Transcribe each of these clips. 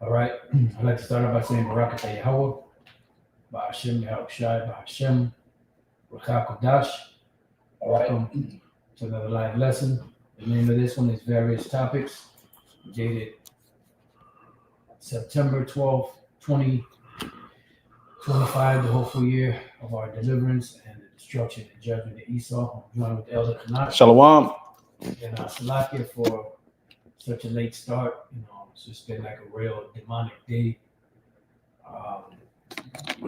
All right. I'd like to start off by saying Barak Atah Yahweh, Ba'ashem Yahushai, Ba'ashem, Rakah Kodash. Welcome to another live lesson. The name of this one is Various Topics, dated September 12th, 2025, the hopeful year of our deliverance and the destruction and judgment of Esau. I'm joined with Elder Kanat Shalom. and Salakia for such a late start. It's just been like a real demonic day.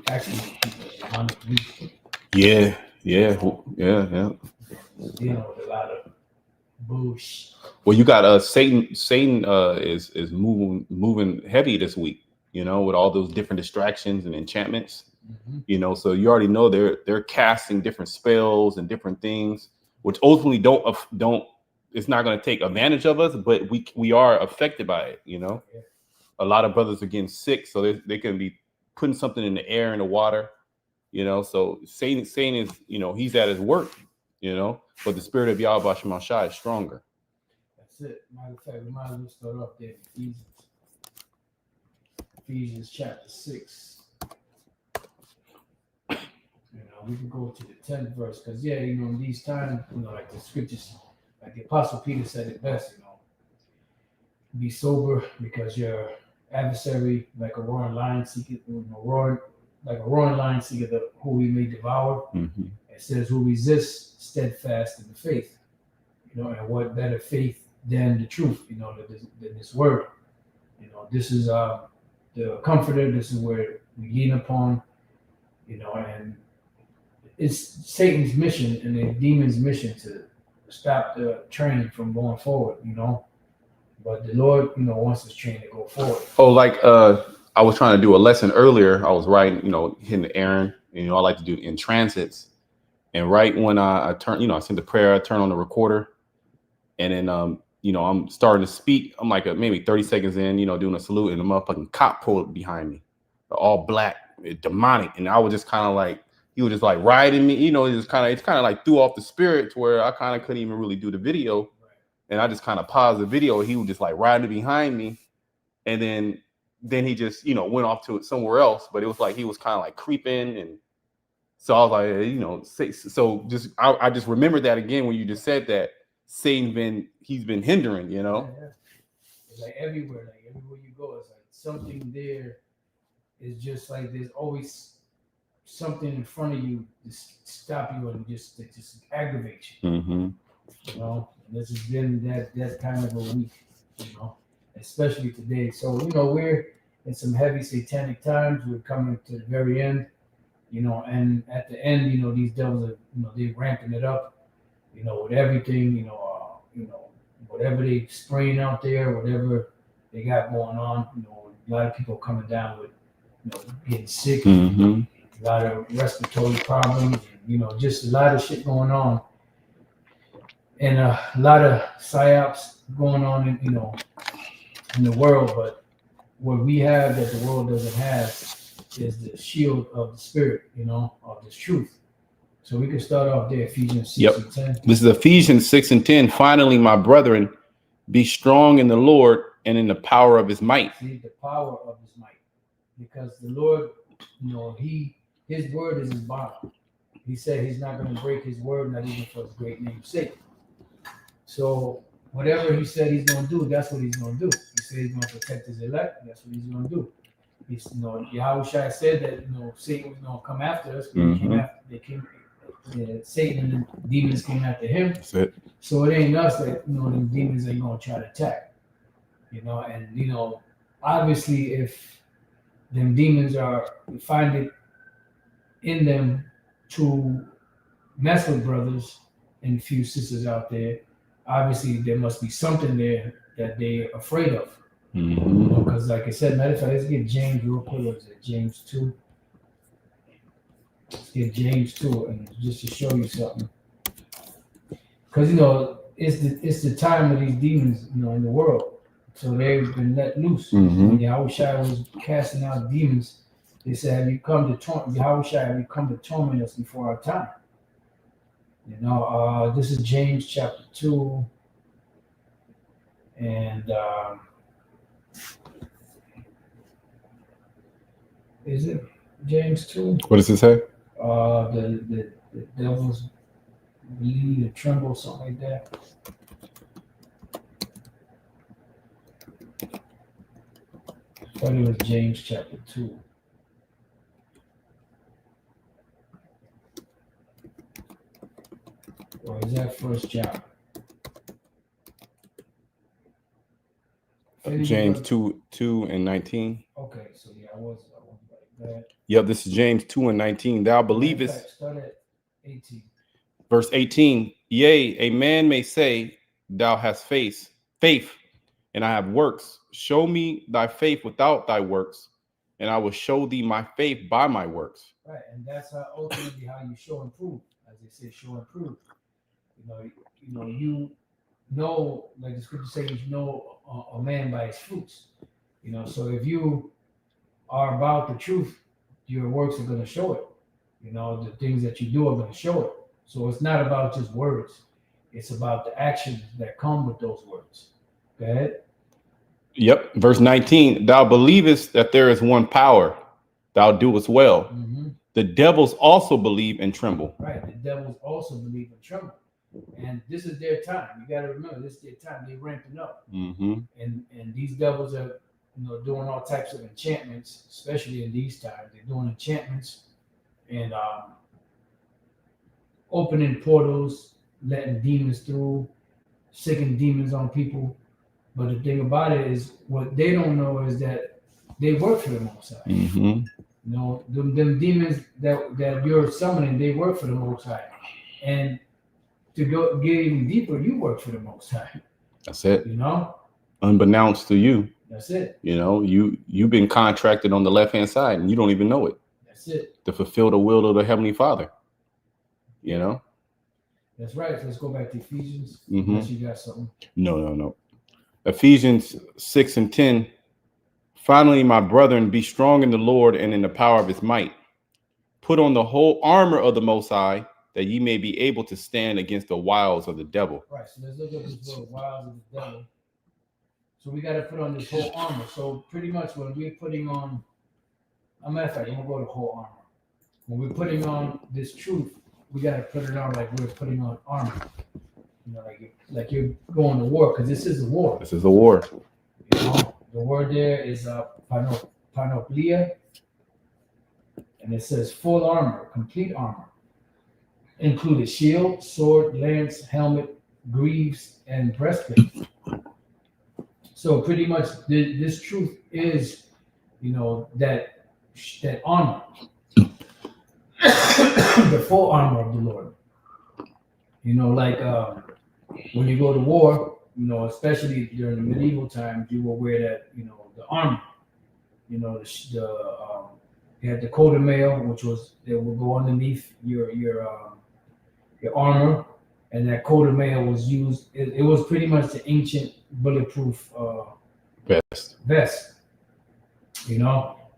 Actually, a demonic week. Yeah. Dealing with a lot of bullshit. Well, you got Satan. Satan is moving heavy this week. With all those different distractions and enchantments. Mm-hmm. So you already know they're casting different spells and different things, which ultimately don't. It's not going to take advantage of us, but we are affected by it. Yeah. A lot of brothers are getting sick, so they can be putting something in the air and the water. So Satan is, he's at his work. But the spirit of Yahweh Shem Shai is stronger. That's it. Matter of fact, we might as well start off there. Ephesians chapter 6. We can go to the 10th verse because in these times, like the scriptures, like the Apostle Peter said it best, be sober because your adversary, like a roaring lion, seeketh who he may devour. Mm-hmm. It says, who resists steadfast in the faith. And what better faith than the truth, than this word. This is the comforter. This is where we lean upon, and it's Satan's mission and the demon's mission to stop the train from going forward, But the Lord, wants this train to go forward. Oh, like I was trying to do a lesson earlier. I was writing, hitting the errand, and I like to do in transits. And right when I turn, I send the prayer, I turn on the recorder, and then I'm starting to speak. I'm like maybe 30 seconds in, doing a salute, and the motherfucking cop pulled behind me, all black, demonic, and I was just kind of like. He was just like riding me, it's kind of like threw off the spirit to where I kind of couldn't even really do the video. And I just kind of paused the video. He was just like riding behind me. And then he just, went off to it somewhere else. But it was like he was kind of like creeping. And so I was like, so just I just remembered that again when you just said that he's been hindering, Yeah. It's like everywhere you go, it's like something there is just like there's always something in front of you to stop you and just aggravate you. Mm-hmm. And this has been that kind of a week, especially today. So we're in some heavy satanic times. We're coming to the very end, and at the end, these devils are, they're ramping it up, with everything, whatever they spraying out there, whatever they got going on, a lot of people coming down with, getting sick. Mm-hmm. A lot of respiratory problems, just a lot of shit going on, and a lot of psyops going on in the world. But what we have that the world doesn't have is the shield of the spirit, of this truth. So we can start off there, Ephesians 6 and 10. This is Ephesians 6 and 10. Finally, my brethren, be strong in the Lord and in the power of his might. See, the power of his might, because the Lord, his word is his bond. He said he's not going to break his word, not even for his great name's sake. So whatever he said he's going to do, that's what he's going to do. He said he's going to protect his elect. That's what he's going to do. Yahushua said that Satan was going to come after us. Satan and the demons came after him. That's it. So it ain't us that the demons are going to try to attack. And obviously if them demons find it in them to mess with brothers and a few sisters out there, obviously there must be something there that they're afraid of. Because like I said, matter of fact, let's get James real quick. What is it? James 2. Let's get James 2 and just to show you something. Because it's the time of these demons in the world. So they've been let loose. Mm-hmm. Yahushua was casting out demons. They said, have you come to torment us before our time? This is James chapter 2. And Is it James 2? What does it say? The devils bleed and tremble, something like that. I thought it was James chapter 2. Or is that First John? James 2:19. Okay, so yeah, I was like that. Yep, this is James 2:19. Thou believest. Start at 18. Verse 18. Yea, a man may say, Thou hast faith, and I have works. Show me thy faith without thy works, and I will show thee my faith by my works. Right, and that's ultimately how you show and prove, as they say, show and prove. You know, like the scripture says, you know a man by his fruits. So if you are about the truth, your works are going to show it. The things that you do are going to show it. So it's not about just words; it's about the actions that come with those words. Go ahead. Yep. Verse 19. Thou believest that there is one power. Thou doest well. Mm-hmm. The devils also believe and tremble. Right. The devils also believe and tremble. And this is their time. You got to remember, this is their time. They're ramping up. Mm-hmm. And these devils are, doing all types of enchantments, especially in these times. They're doing enchantments and opening portals, letting demons through, sicking demons on people. But the thing about it is, what they don't know is that they work for the Most High. Mm-hmm. Them demons that you're summoning, they work for the Most High. And to get even deeper, you work for the Most High. That's it. Unbeknownst to you. That's it. You've been contracted on the left-hand side and you don't even know it. That's it. To fulfill the will of the Heavenly Father. That's right. So let's go back to Ephesians. Mm-hmm. Unless you got something. No. Ephesians 6:10. Finally, my brethren, be strong in the Lord and in the power of his might. Put on the whole armor of the Most High, that ye may be able to stand against the wiles of the devil. Right. So let's look at this word, wiles of the devil. So we got to put on this whole armor. So pretty much when we're putting on, a matter of fact, I'm going to go to whole armor. When we're putting on this truth, we got to put it on like we're putting on armor. Like you're going to war, because this is a war. This is a war. The word there is panoplia, and it says full armor, complete armor, including shield, sword, lance, helmet, greaves, and breastplate. So pretty much this truth is, that armor, the full armor of the Lord. When you go to war, especially during the medieval times, you will wear that, the armor. You had the coat of mail, which would go underneath your armor, and that coat of mail was used. It was pretty much the ancient bulletproof vest.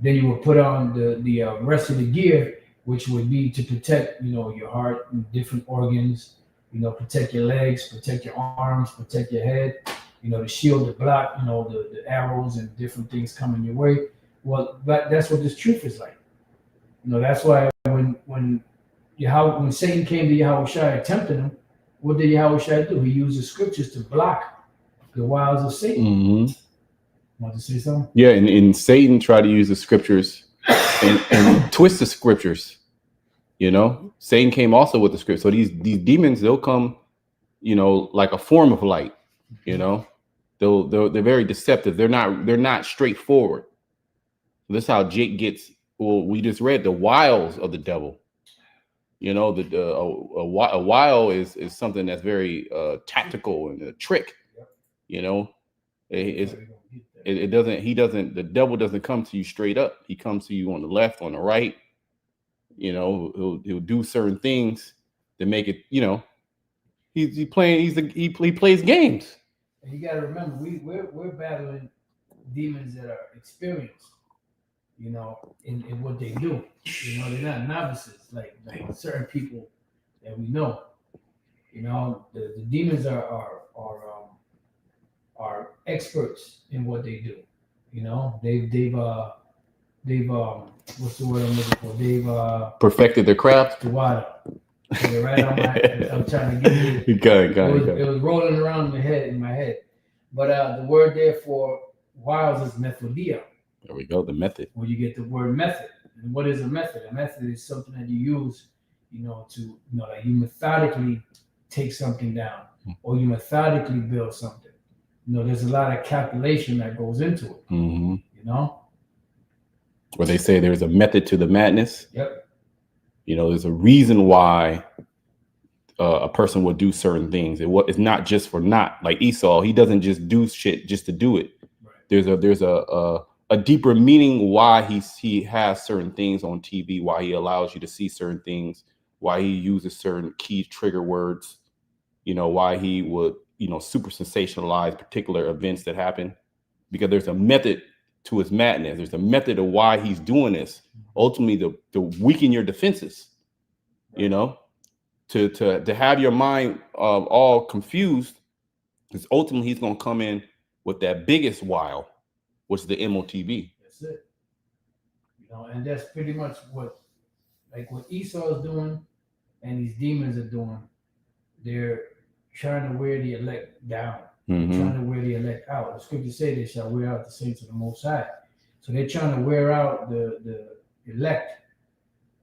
Then you would put on the rest of the gear, which would be to protect, your heart and different organs. Protect your legs, protect your arms, protect your head. The shield to block, the arrows and different things coming your way. Well, that's what this truth is like. That's why when Satan came to Yahushua tempting him, what did Yahushua do? He used the scriptures to block the wiles of Satan. Mm-hmm. Want to say something? Yeah, and Satan tried to use the scriptures and twist the scriptures. Satan came also with the script. So these demons, they'll come, like a form of light. They're very deceptive. They're not straightforward. This is how Jake gets. Well, we just read the wiles of the devil. A wile is something that's very tactical and a trick. It doesn't. The devil doesn't come to you straight up. He comes to you on the left, on the right. He'll do certain things to make it. He plays games. And you got to remember, we're battling demons that are experienced. In what they do. They're not novices like certain people that we know. The demons are experts in what they do. what's the word I'm looking for? They've Perfected their craft. the water. They're right on my. I'm trying to give you. Got It was rolling around in my head. But the word there for wiles is methodia, There we go. The method. where you get the word method. And what is a method? A method is something that you use, like you methodically take something down, or you methodically build something. There's a lot of calculation that goes into it. Mm-hmm. Where they say there's a method to the madness. Yep. There's a reason why a person will do certain things. It's not just for not like Esau. He doesn't just do shit just to do it. Right. There's a deeper meaning why he has certain things on TV, why he allows you to see certain things, why he uses certain key trigger words, why he would, super sensationalize particular events that happen, because there's a method to his madness. There's a method of why he's doing this. Ultimately, to weaken your defenses, to have your mind all confused, because ultimately he's going to come in with that biggest wile, which is the MOTB. That's it. And that's pretty much what Esau is doing and these demons are doing. They're trying to wear the elect down. Mm-hmm. They're trying to wear the elect out. The scripture say they shall wear out the saints of the Most High. So they're trying to wear out the elect.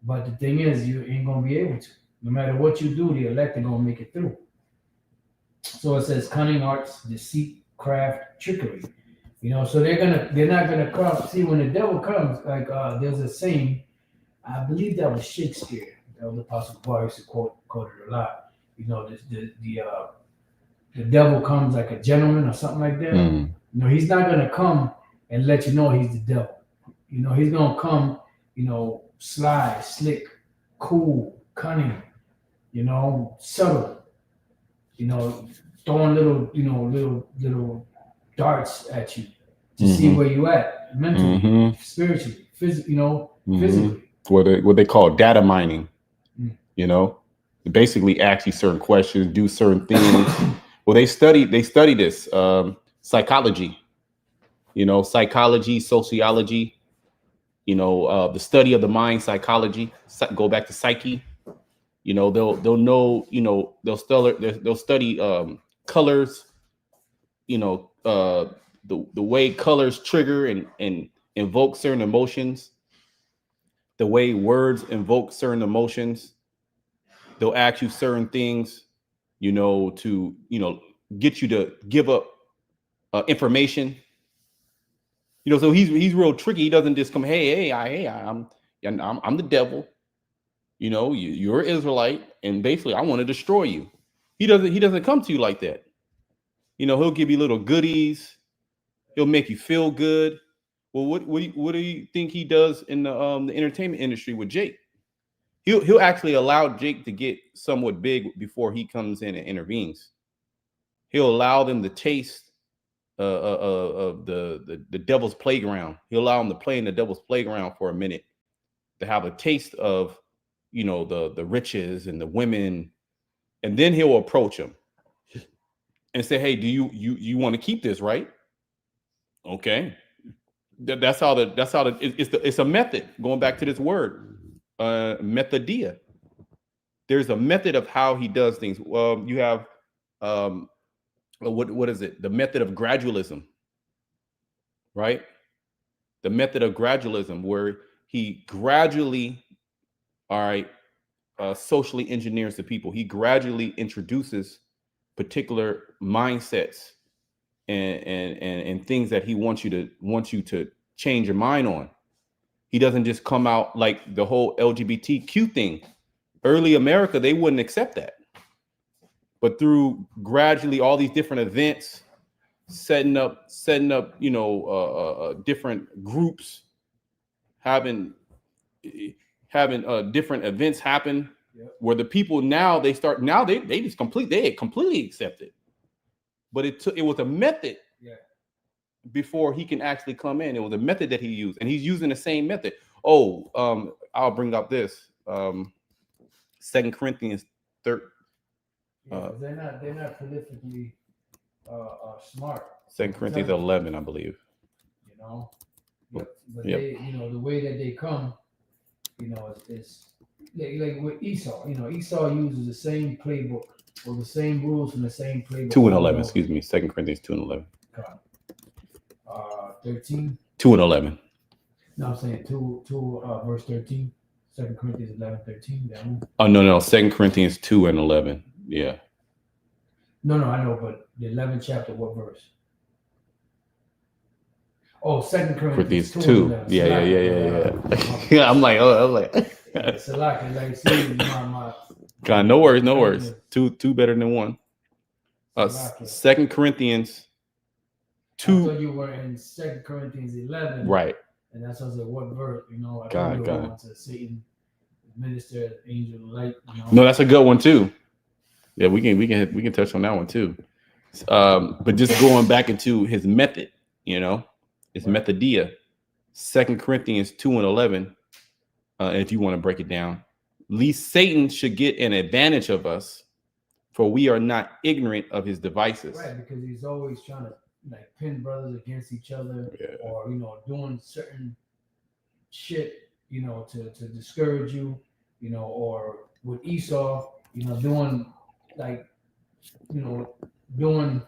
But the thing is, you ain't going to be able to. No matter what you do, the elect are going to make it through. So it says cunning arts, deceit, craft, trickery. So they're not gonna come. See, when the devil comes, there's a saying, I believe that was Shakespeare. That was Apostle Paul used to quote it a lot. The devil comes like a gentleman or something like that. Mm. He's not gonna come and let you know he's the devil. He's gonna come, sly, slick, cool, cunning, subtle, throwing little darts at you to see where you at mentally, spiritually, physically. What they call data mining. They basically ask you certain questions, do certain things. Well, they study this psychology, psychology, sociology, the study of the mind, psychology. Go back to psyche. They'll know. They'll study colors. The way colors trigger and invoke certain emotions, the way words invoke certain emotions. They'll ask you certain things, to get you to give up information. So he's real tricky. He doesn't just come, hey, I'm the devil. You're an Israelite, and basically I want to destroy you. He doesn't come to you like that. He'll give you little goodies. He'll make you feel good. Well, what do you think he does in the entertainment industry with Jake? He'll actually allow Jake to get somewhat big before he comes in and intervenes. He'll allow them to taste of the devil's playground. He'll allow them to play in the devil's playground for a minute, to have a taste of, the riches and the women, and then he'll approach them and say, "Hey, do you want to keep this, right?" Okay, that's how it's a method. Going back to this word, methodia. There's a method of how he does things. You have what is it? The method of gradualism, right? The method of gradualism, where he gradually, socially engineers the people. He gradually introduces particular mindsets and things that he wants you to change your mind on. He doesn't just come out like the whole LGBTQ thing. Early America, they wouldn't accept that. But through gradually all these different events, setting up, different groups, having different events happen, where the people now they completely accept it. But it was a method before he can actually come in. It was a method that he used, and he's using the same method. I'll bring up this 2 Corinthians 13. They're not politically smart. 2 Corinthians 11, I believe. But Yep. they, the way that they come, is like with Esau. Esau uses the same playbook or the same rules from the same playbook. 2:11. Excuse me. 2 Corinthians 2:11. 13. 2:11. No, I'm saying verse 13. 2 Corinthians 11:13. That one. Oh no. 2 Corinthians 2:11. Yeah. No, I know, but the 11th chapter, what verse? Oh, 2 Corinthians 2. Yeah. Yeah. I'm like, It's a lot. Like, see, my God, no worries. Two better than one. 2 Corinthians 2. I thought you were in 2 Corinthians 11. Right. And that's what I said, what verse? I God. thought you were going to Satan, minister, angel of light. No, that's a good one too. Yeah, we can touch on that one too. But just going back into his method, his methodia, 2 Corinthians 2:11. If you want to break it down, lest Satan should get an advantage of us, for we are not ignorant of his devices. Right, because he's always trying to pin brothers against each other, or doing certain shit, to discourage you, or with Esau, doing doing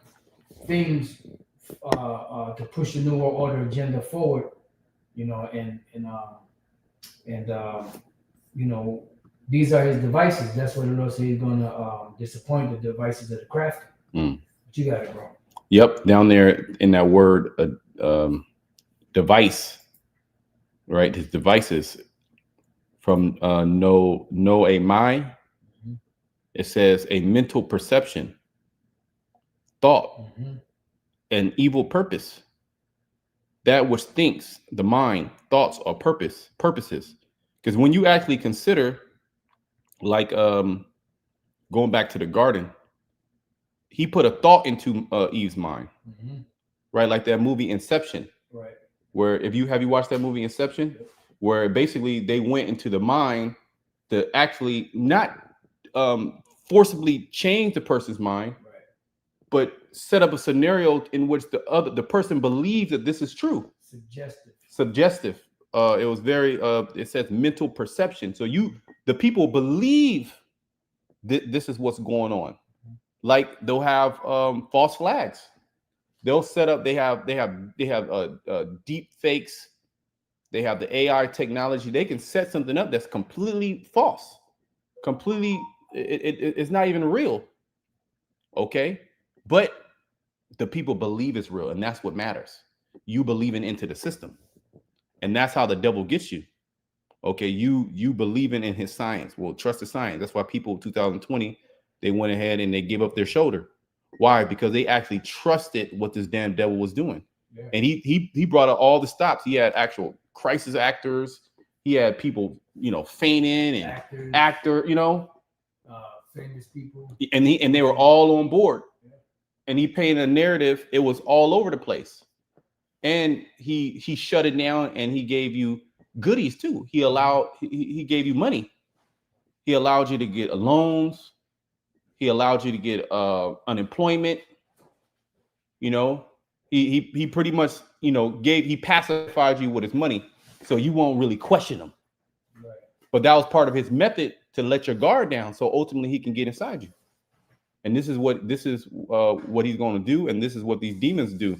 things to push the New World Order agenda forward, these are his devices. That's what the Lord said he's going to disappoint the devices of the crafty. But you got it, bro. Yep, down there in that word, device, right? His devices from noemai. It says a mental perception, thought, and evil purpose. That which thinks, the mind, thoughts, or purposes. Because when you actually consider, like going back to the garden, he put a thought into Eve's mind, right? Like that movie Inception, right? Where have you watched that movie Inception? Yep. Where basically they went into the mind to actually not forcibly change the person's mind, right, but set up a scenario in which the person believes that this is true. Suggestive. It was very. It says mental perception. So the people believe that this is what's going on. Like they'll have false flags. They'll set up. They have deep fakes. They have the AI technology. They can set something up that's completely false. Completely, it's not even real. Okay, but the people believe it's real, and that's what matters. You believing into the system, and that's how the devil gets you. Okay, you believing in his science. Well, trust the science. That's why people 2020. They went ahead and they gave up their shoulder. Why? Because they actually trusted what this damn devil was doing. Yeah. And he brought out all the stops. He had actual crisis actors. He had people, fainting and actor, famous people. And they were all on board. Yeah. And he painted a narrative. It was all over the place. And he shut it down, and he gave you goodies too. He gave you money. He allowed you to get loans. He allowed you to get unemployment. He pretty much, he pacified you with his money, so you won't really question him. Right. But that was part of his method to let your guard down, so ultimately he can get inside you. And this is what he's going to do, and this is what these demons do.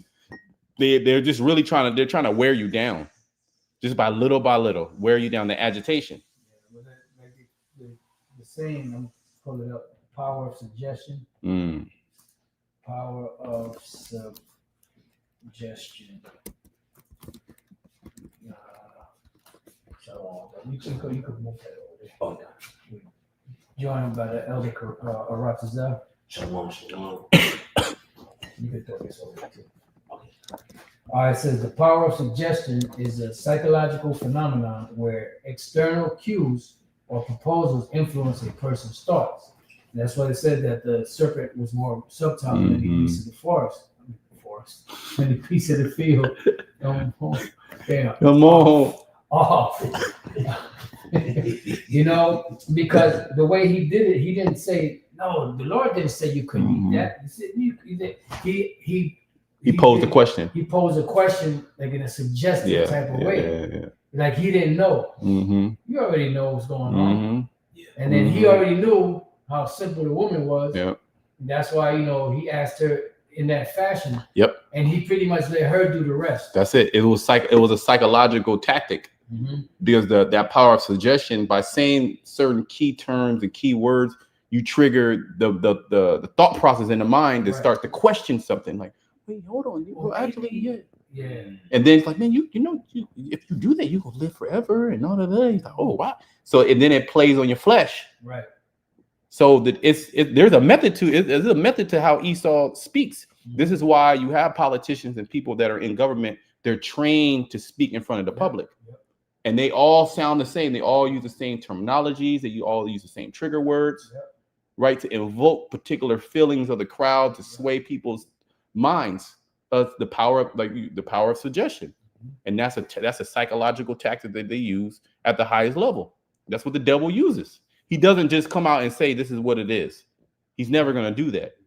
They're just really trying to wear you down, just by little, wear you down. The agitation. Yeah, well, the saying, I'm pulling it up. Power of suggestion. Power of suggestion. You could move that over there. Oh, yeah. Joined by the elder Aratazel. Shalom. You could throw this over there too. Okay. All right, it says the power of suggestion is a psychological phenomenon where external cues or proposals influence a person's thoughts. And that's why it said that the serpent was more subtle than the beast of the forest. Than the piece of the field. Come on. Because the way he did it, he didn't say, no, the Lord didn't say you couldn't eat that. He He posed a question. He posed a question like in a suggestive type of way. Yeah. Like he didn't know. Mm-hmm. You already know what's going on. Mm-hmm. And then he already knew how simple the woman was. Yep. That's why, he asked her in that fashion. Yep. And he pretty much let her do the rest. That's it. It was a psychological tactic, because that power of suggestion, by saying certain key terms and key words, you trigger the thought process in the mind that starts to question something. Like, wait, hold on, yeah. And then it's like, man, you know, if you do that, you will live forever and all of that. He's like, oh wow. So and then it plays on your flesh. Right. So that there's a method to it. There's a method to how Esau speaks. This is why you have politicians and people that are in government. They're trained to speak in front of the public, and they all sound the same. They all use the same terminologies. They all use the same trigger words, right? To invoke particular feelings of the crowd, to sway people's minds. The power of suggestion, and that's a psychological tactic that they use at the highest level. That's what the devil uses. He doesn't just come out and say this is what it is. He's never going to do that.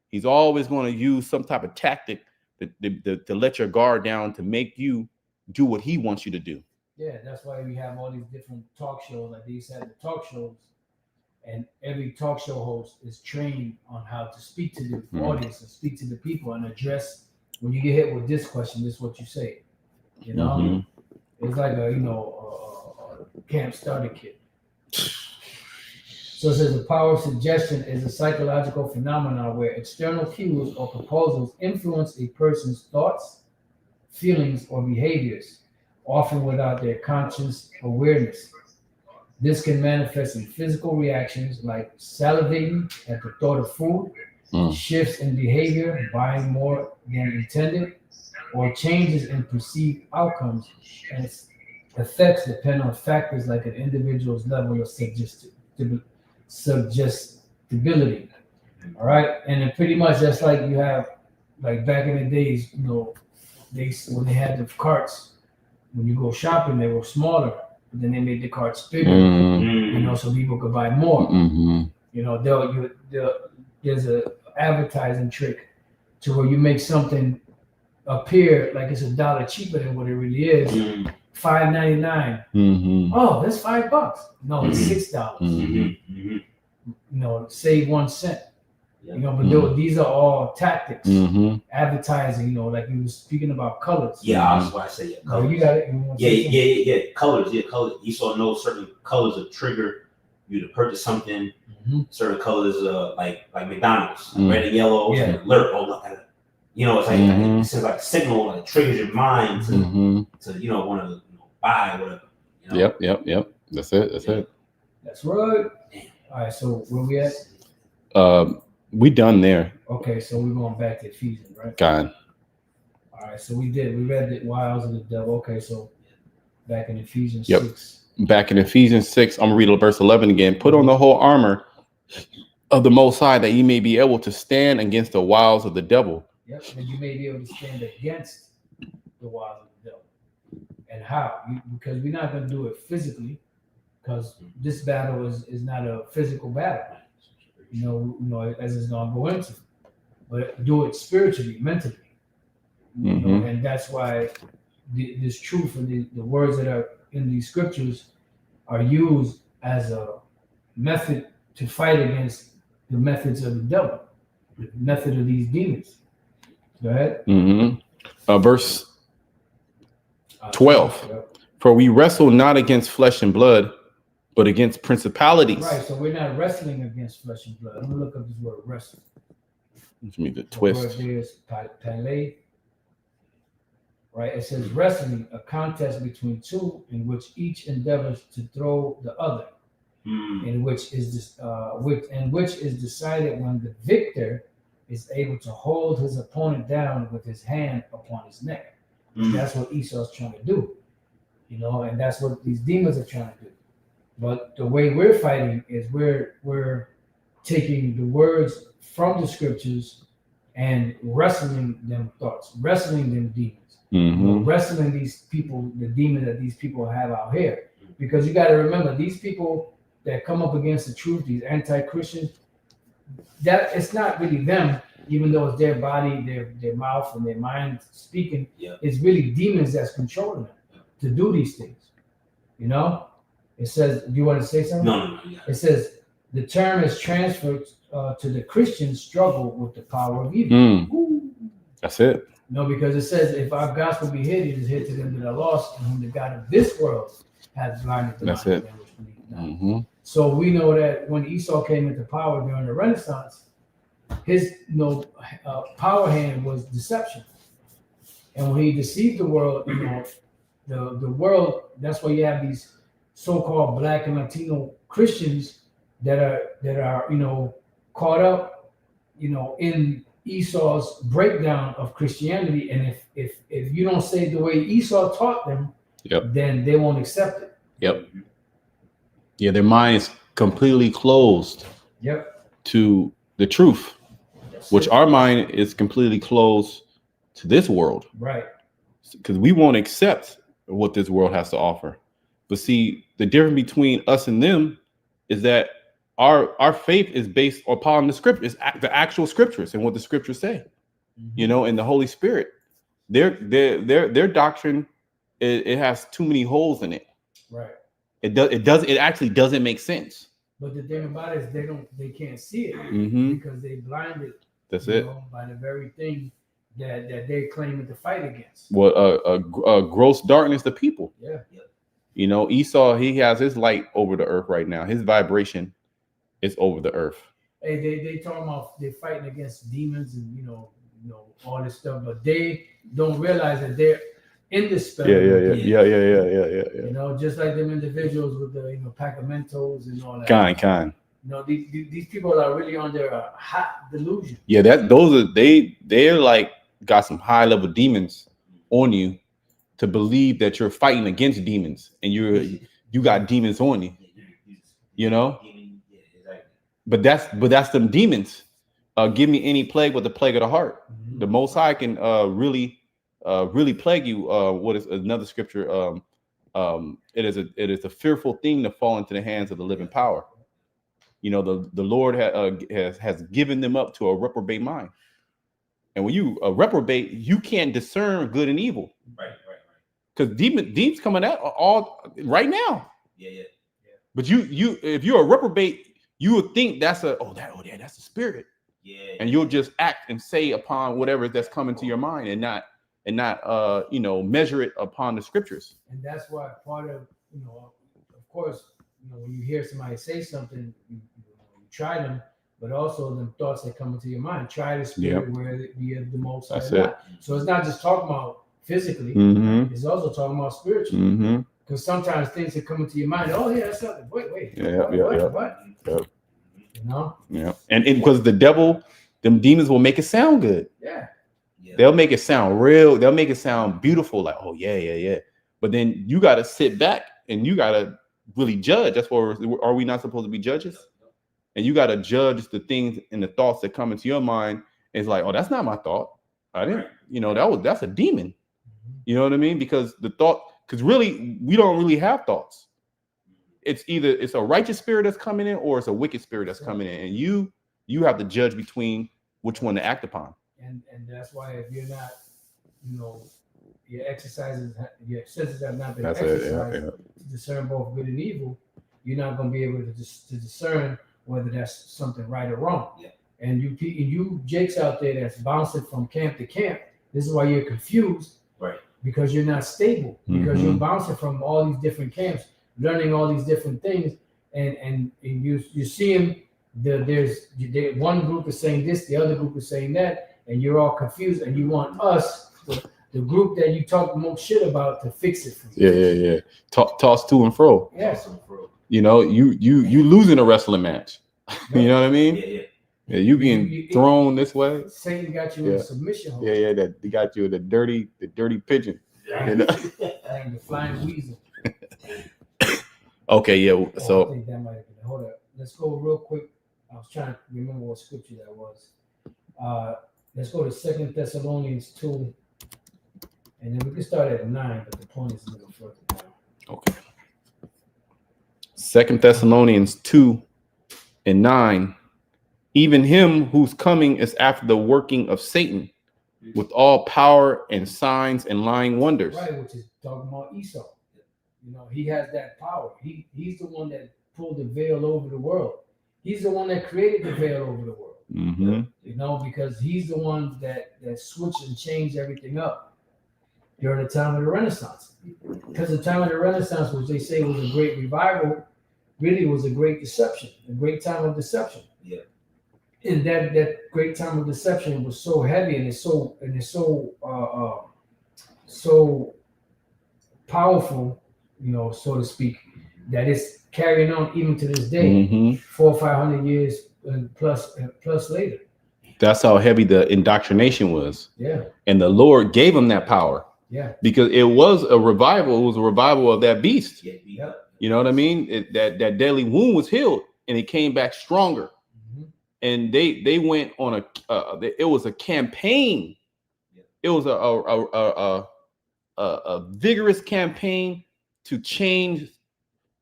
He's always going to use some type of tactic to let your guard down, to make you do what he wants you to do. Yeah, that's why we have all these different talk shows. Like these have the talk shows, and every talk show host is trained on how to speak to the audience and speak to the people and address. When you get hit with this question, this is what you say. It's like a camp starter kit. So it says the power of suggestion is a psychological phenomenon where external cues or proposals influence a person's thoughts, feelings, or behaviors, often without their conscious awareness. This can manifest in physical reactions like salivating at the thought of food, shifts in behavior, buying more than intended, or changes in perceived outcomes. And its effects depend on factors like an individual's level of suggestibility. All right. And then pretty much that's like you have, like back in the days, when they had the carts, when you go shopping, they were smaller, but then they made the carts bigger, so people could buy more. There's a advertising trick to where you make something appear like it's $1 cheaper than what it really is. $5.99. Oh, that's $5. No, it's $6. Save 1 cent. But these are all tactics. Advertising, like you were speaking about colors. Yeah, I was about to say colors. You got it. Yeah. Colors. Yeah, colors. Esau knows certain colors will trigger you to purchase something. Certain colors, like McDonald's, red and yellow, alert. Oh, look at it. It's like it sends like a signal, like triggers your mind to want to buy whatever. Yep. That's it. That's right. All right. So where we at? We done there. Okay, so we're going back to Ephesians, right? God. All right. So we read the wiles of the devil. Okay, so back in Ephesians 6. Back in Ephesians 6, I'm gonna read verse 11 again. Put on the whole armor of the Most High, that you may be able to stand against the wiles of the devil. Yep, and you may be able to stand against the wiles of the devil. And how? Because we're not going to do it physically, because this battle is not a physical battle. As it's going to go into, but do it spiritually, mentally. And that's why this truth and the words that are in these scriptures are used as a method to fight against the methods of the devil, the method of these demons. Go ahead. Verse 12. For we wrestle not against flesh and blood, but against principalities. Right. So we're not wrestling against flesh and blood. I'm gonna look up this word wrestle. Let me the twist. The word there is pele. Right. It says wrestling, a contest between two in which each endeavors to throw the other, in which is decided when the victor is able to hold his opponent down with his hand upon his neck. That's what Esau's trying to do, and that's what these demons are trying to do. But the way we're fighting is we're taking the words from the scriptures and wrestling them thoughts, wrestling them demons, wrestling these people, the demons that these people have out here. Because you got to remember, these people that come up against the truth, these anti-Christians, that it's not really them even though it's their body, their mouth, and their mind speaking, Yeah. it's really demons that's controlling them to do these things. You know, it says. Do you want to say something? No. Yeah. It says the term is transferred to the Christian struggle with the power of evil. That's it. No, because it says, if our gospel be hid, it is hid to them that are lost, and whom the God of this world has blinded the That's mind it. of them which believe not. So we know that when Esau came into power during the Renaissance, his power hand was deception, and when he deceived the world, the world. That's why you have these so-called Black and Latino Christians that are caught up, in Esau's breakdown of Christianity, and if you don't say the way Esau taught them, then they won't accept it. Yep. Yeah, their mind is completely closed. Yep. To the truth, which our mind is completely closed to this world. Right. Because we won't accept what this world has to offer. But see, the difference between us and them is that our faith is based upon the scriptures, the actual scriptures, and what the scriptures say. And the Holy Spirit. Their doctrine, it has too many holes in it. Right. It actually doesn't make sense. But the thing about it is they can't see it because they blinded. That's it. By the very thing that they're claiming to fight against. Well, gross darkness, the people. Yeah. Esau, he has his light over the earth right now. His vibration is over the earth. Hey, they talking about they're fighting against demons and all this stuff, but they don't realize that they're in the spell. Yeah. Just like them individuals with the pack of Mentos and all that. Kind. These people are really under a hot delusion. Yeah, they're like got some high level demons on you to believe that you're fighting against demons and you got demons on you. But that's them demons. Give me any plague but the plague of the heart. The Most High can really plague you. What is another scripture? It is a fearful thing to fall into the hands of the living power. The Lord has given them up to a reprobate mind. And when you reprobate, you can't discern good and evil. Right. Because demons coming out all right now. Yeah. But you if you're a reprobate, you would think that's that's the spirit. Yeah. And you'll just act and say upon whatever that's coming to your mind and not measure it upon the scriptures. And that's why part of of course, when you hear somebody say something, you try them, but also the thoughts that come into your mind. Try the spirit where it be of the Most High. That's it. So it's not just talking about physically; it's also talking about spiritually. Because sometimes things that come into your mind, that's something. Wait. What? Yeah. And because the devil, them demons will make it sound good. Yeah. They'll make it sound real. They'll make it sound beautiful. Like, oh yeah. But then you got to sit back and you got to really judge. That's why are we not supposed to be judges? And you got to judge the things and the thoughts that come into your mind. It's like, oh, that's not my thought. I didn't, that's a demon. You know what I mean? Because really, we don't really have thoughts. It's either it's a righteous spirit that's coming in or it's a wicked spirit that's coming in. And you have to judge between which one to act upon. And that's why if you're not, your senses have not been exercised to discern both good and evil, you're not going to be able to discern whether that's something right or wrong. Yeah. And you Jakes out there that's bouncing from camp to camp, this is why you're confused. Right. Because you're not stable. Because you're bouncing from all these different camps, learning all these different things, and you're seeing one group is saying this, the other group is saying that, and you're all confused, and you want us, the group that you talk most shit about, to fix it for you. Yeah. Toss to and fro. Yes. You losing a wrestling match. You know what I mean? Yeah. You being thrown this way. Satan got you in a submission hold. Yeah. That they got you the dirty pigeon. And the flying weasel. Okay, yeah. So I think that might have been. Hold up. Let's go real quick. I was trying to remember what scripture that was. Let's go to 2 Thessalonians 2. And then we can start at 9, but the point is a little further down. Okay. 2 Thessalonians 2 and 9. Even him whose coming is after the working of Satan, with all power and signs and lying wonders. Right, which is talking about Esau. You know, he has that power. He's the one that pulled the veil over the world. He's the one that created the veil over the world. Mm-hmm. You know, because he's the one that switched and changed everything up during the time of the Renaissance. Because the time of the Renaissance, which they say was a great revival, really was a great deception, a great time of deception. Yeah. And that great time of deception was so heavy and it's so powerful, you know, so to speak, that it's carrying on even to this day, Mm-hmm. 400 or 500 years plus later. That's how heavy the indoctrination was. Yeah. And the Lord gave him that power. Yeah. Because it was a revival. It was a revival of that beast. Yeah. You know what I mean? That deadly wound was healed, and it came back stronger. Mm-hmm. And they went on it was a campaign. It was a vigorous campaign to change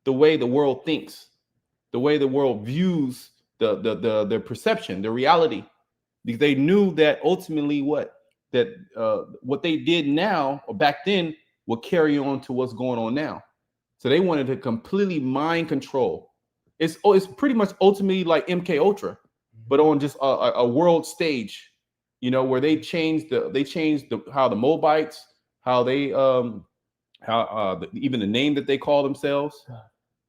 the way the world thinks, the way the world views the perception, the reality. Because they knew that ultimately what they did now or back then will carry on to what's going on now. So they wanted to completely mind control. It's pretty much ultimately like MK Ultra, but on just a world stage, you know, where they changed how the Moabites, how they even the name that they call themselves,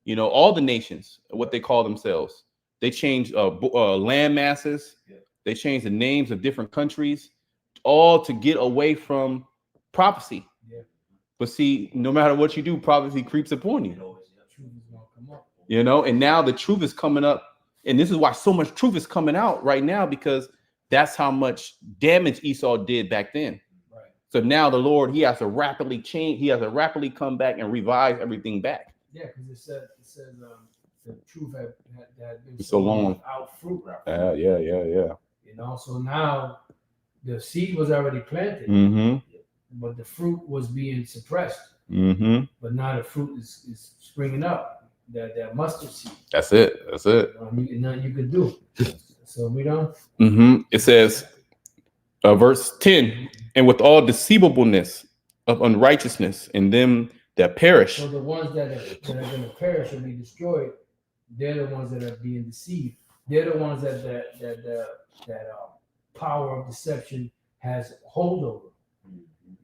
you know, all the nations, what they call themselves. They changed land masses. They changed the names of different countries, all to get away from prophecy. Yeah. But see, no matter what you do, prophecy creeps upon you. Truth is gonna come up. You know, and now the truth is coming up. And this is why so much truth is coming out right now, because that's how much damage Esau did back then. Right. So now the Lord, he has to rapidly change. He has to rapidly come back and revise everything back. Yeah, because it says the truth had been So long out fruit. Yeah. You know, so now the seed was already planted, Mm-hmm. but the fruit was being suppressed. Mm-hmm. But now the fruit is springing up. That mustard seed. That's it. Nothing you could do. So we don't. Mm-hmm. It says, verse 10, and with all deceivableness of unrighteousness in them that perish. So the ones that are going to perish and be destroyed, they're the ones that are being deceived. They're the ones that power of deception has hold over.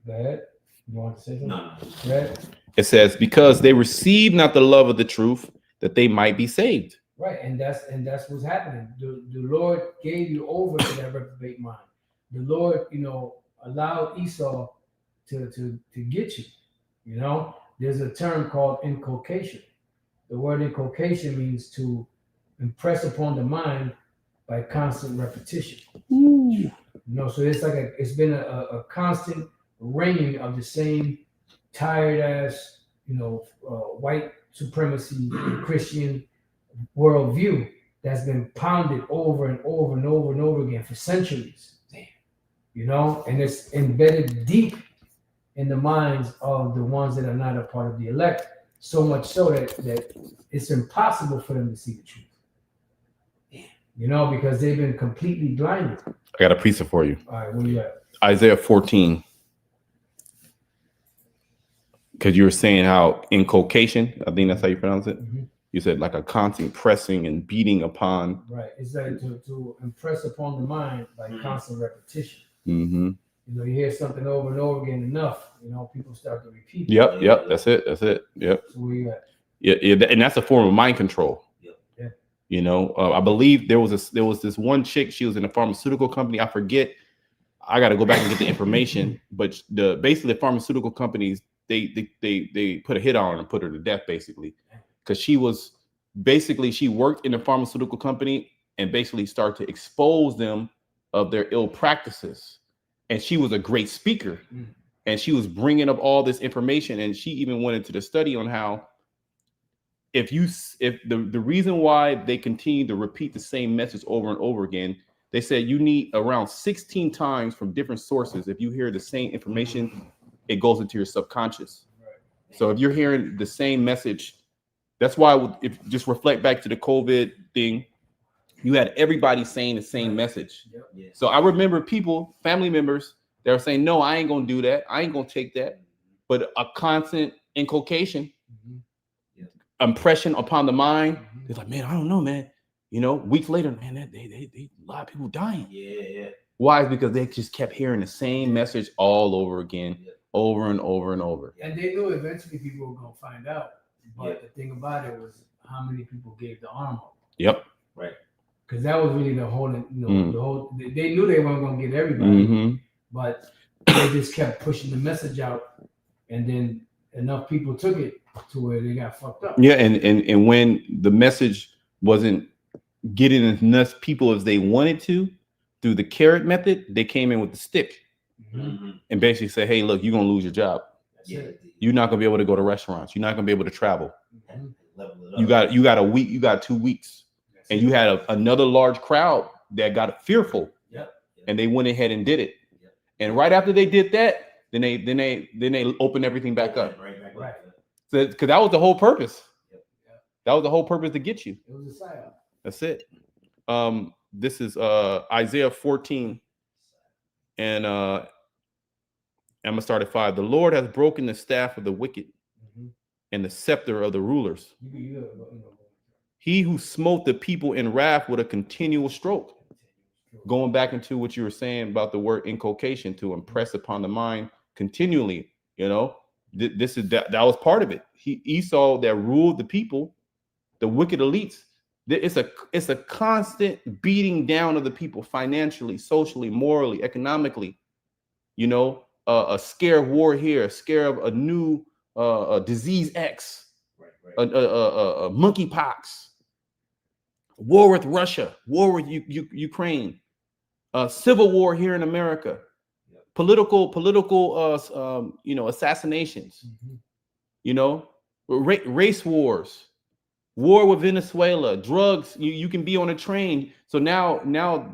Go ahead. You want to say something? No. Go ahead. It says, because they receive not the love of the truth, that they might be saved. Right, and that's what's happening. The Lord gave you over to that reprobate mind. The Lord, you know, allowed Esau to get you. You know, there's a term called inculcation. The word inculcation means to impress upon the mind by constant repetition. Ooh. You know, so it's like it's been a constant ringing of the same tired ass, you know, white supremacy Christian worldview that's been pounded over and over and over and over again for centuries. You know, and it's embedded deep in the minds of the ones that are not a part of the elect, so much so that it's impossible for them to see the truth. You know, because they've been completely blinded. I got a precept for you. All right, where you at? Isaiah 14. Because you were saying how inculcation, I think that's how you pronounce it. Mm-hmm. You said like a constant pressing and beating upon. Right. It's like to impress upon the mind by constant repetition. Mm-hmm. You know, you hear something over and over again enough, you know, people start to repeat. Yep. That's it. Yep. So where you at? Yeah, and that's a form of mind control. Yeah. You know, I believe there was this one chick. She was in a pharmaceutical company. I forget. I got to go back and get the information. But basically the pharmaceutical companies, they put a hit on her and put her to death, basically, because she worked in a pharmaceutical company and basically started to expose them of their ill practices. And she was a great speaker, and she was bringing up all this information. And she even went into the study on how if the reason why they continue to repeat the same message over and over again, they said you need around 16 times from different sources. If you hear the same information, it goes into your subconscious. Right. So if you're hearing the same message, that's why if just reflect back to the COVID thing, you had everybody saying the same message. Yep. Yeah. So I remember people, family members, that were saying, no, I ain't gonna do that. I ain't gonna take that. But a constant inculcation, impression upon the mind. They're like, man, I don't know, man. You know, weeks later, man, they a lot of people dying. Yeah. Why? Is because they just kept hearing the same message all over again, over and over and over. And they knew eventually people were gonna find out. But the thing about it was how many people gave the arm up. Yep. Right. Because that was really the whole, the whole. They knew they weren't gonna get everybody, but they just kept pushing the message out, and then enough people took it to where they got fucked up. Yeah, and when the message wasn't getting as enough people as they wanted to, through the carrot method, they came in with the stick and basically say, hey, look, you're gonna lose your job. You're not gonna be able to go to restaurants. You're not gonna be able to travel. You got a week. You got 2 weeks, and you had another large crowd that got fearful, and they went ahead and did it. And right after they did that, then they opened everything back up. Right. So, because that was the whole purpose. That was the whole purpose to get you. It was a psyop. That's it. This is Isaiah 14, and I'm gonna start at 5. The Lord has broken the staff of the wicked and the scepter of the rulers. He who smote the people in wrath with a continual stroke. Going back into what you were saying about the word inculcation, to impress upon the mind continually. You know, this is that was part of it. Esau that ruled the people, the wicked elites. It's a constant beating down of the people financially, socially, morally, economically. You know, a scare of war here, a scare of a new disease X, a monkeypox, war with Russia, war with Ukraine, civil war here in America, political assassinations, race wars. War with Venezuela, drugs. You can be on a train. So now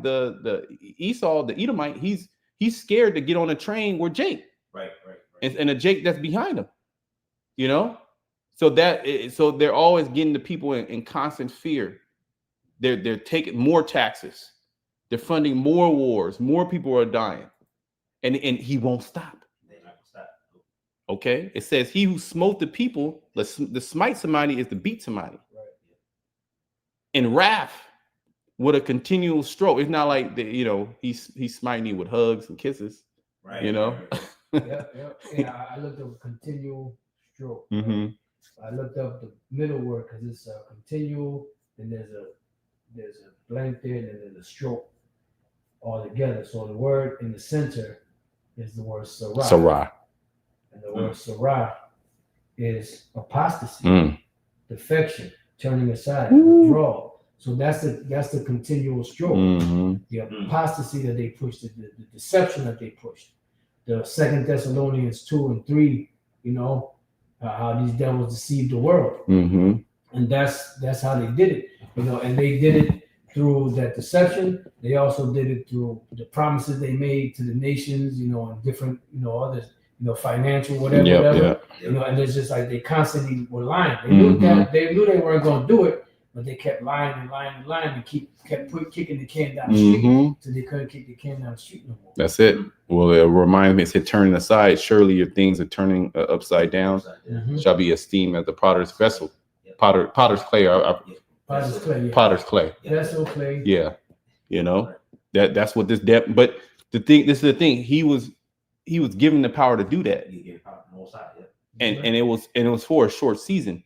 the Esau, the Edomite, he's scared to get on a train with Jake, right. And a Jake that's behind him, So they're always getting the people in constant fear. They're taking more taxes. They're funding more wars. More people are dying, and he won't stop. Okay, it says he who smote the people, the smite somebody is to beat somebody. In wrath with a continual stroke. It's not like he's smiting you with hugs and kisses. Right. Yeah, I looked up continual stroke. Right? I looked up the middle word because it's continual, and there's a blank there, and then there's a stroke all together. So the word in the center is the word sarah. Sarah. And the word sarah is apostasy, defection, turning aside, withdrawal. So that's the continual stroke. The apostasy that they pushed, the deception that they pushed. The 2 Thessalonians 2 and 3, how these devils deceived the world. And that's how they did it. And they did it through that deception. They also did it through the promises they made to the nations, and different, others, financial, whatever. And it's just like they constantly were lying. They knew they weren't going to do it, but they kept lying and kept kicking the can down the street so they couldn't kick the can down the street no more. That's it. Well, it reminds me, it said, turning aside, surely your things are turning upside down. Shall be esteemed as the potter's vessel. Potter's clay. Potter's clay. Vessel clay. Yeah. That's what this but this is the thing. He was given the power to do that. And it was for a short season.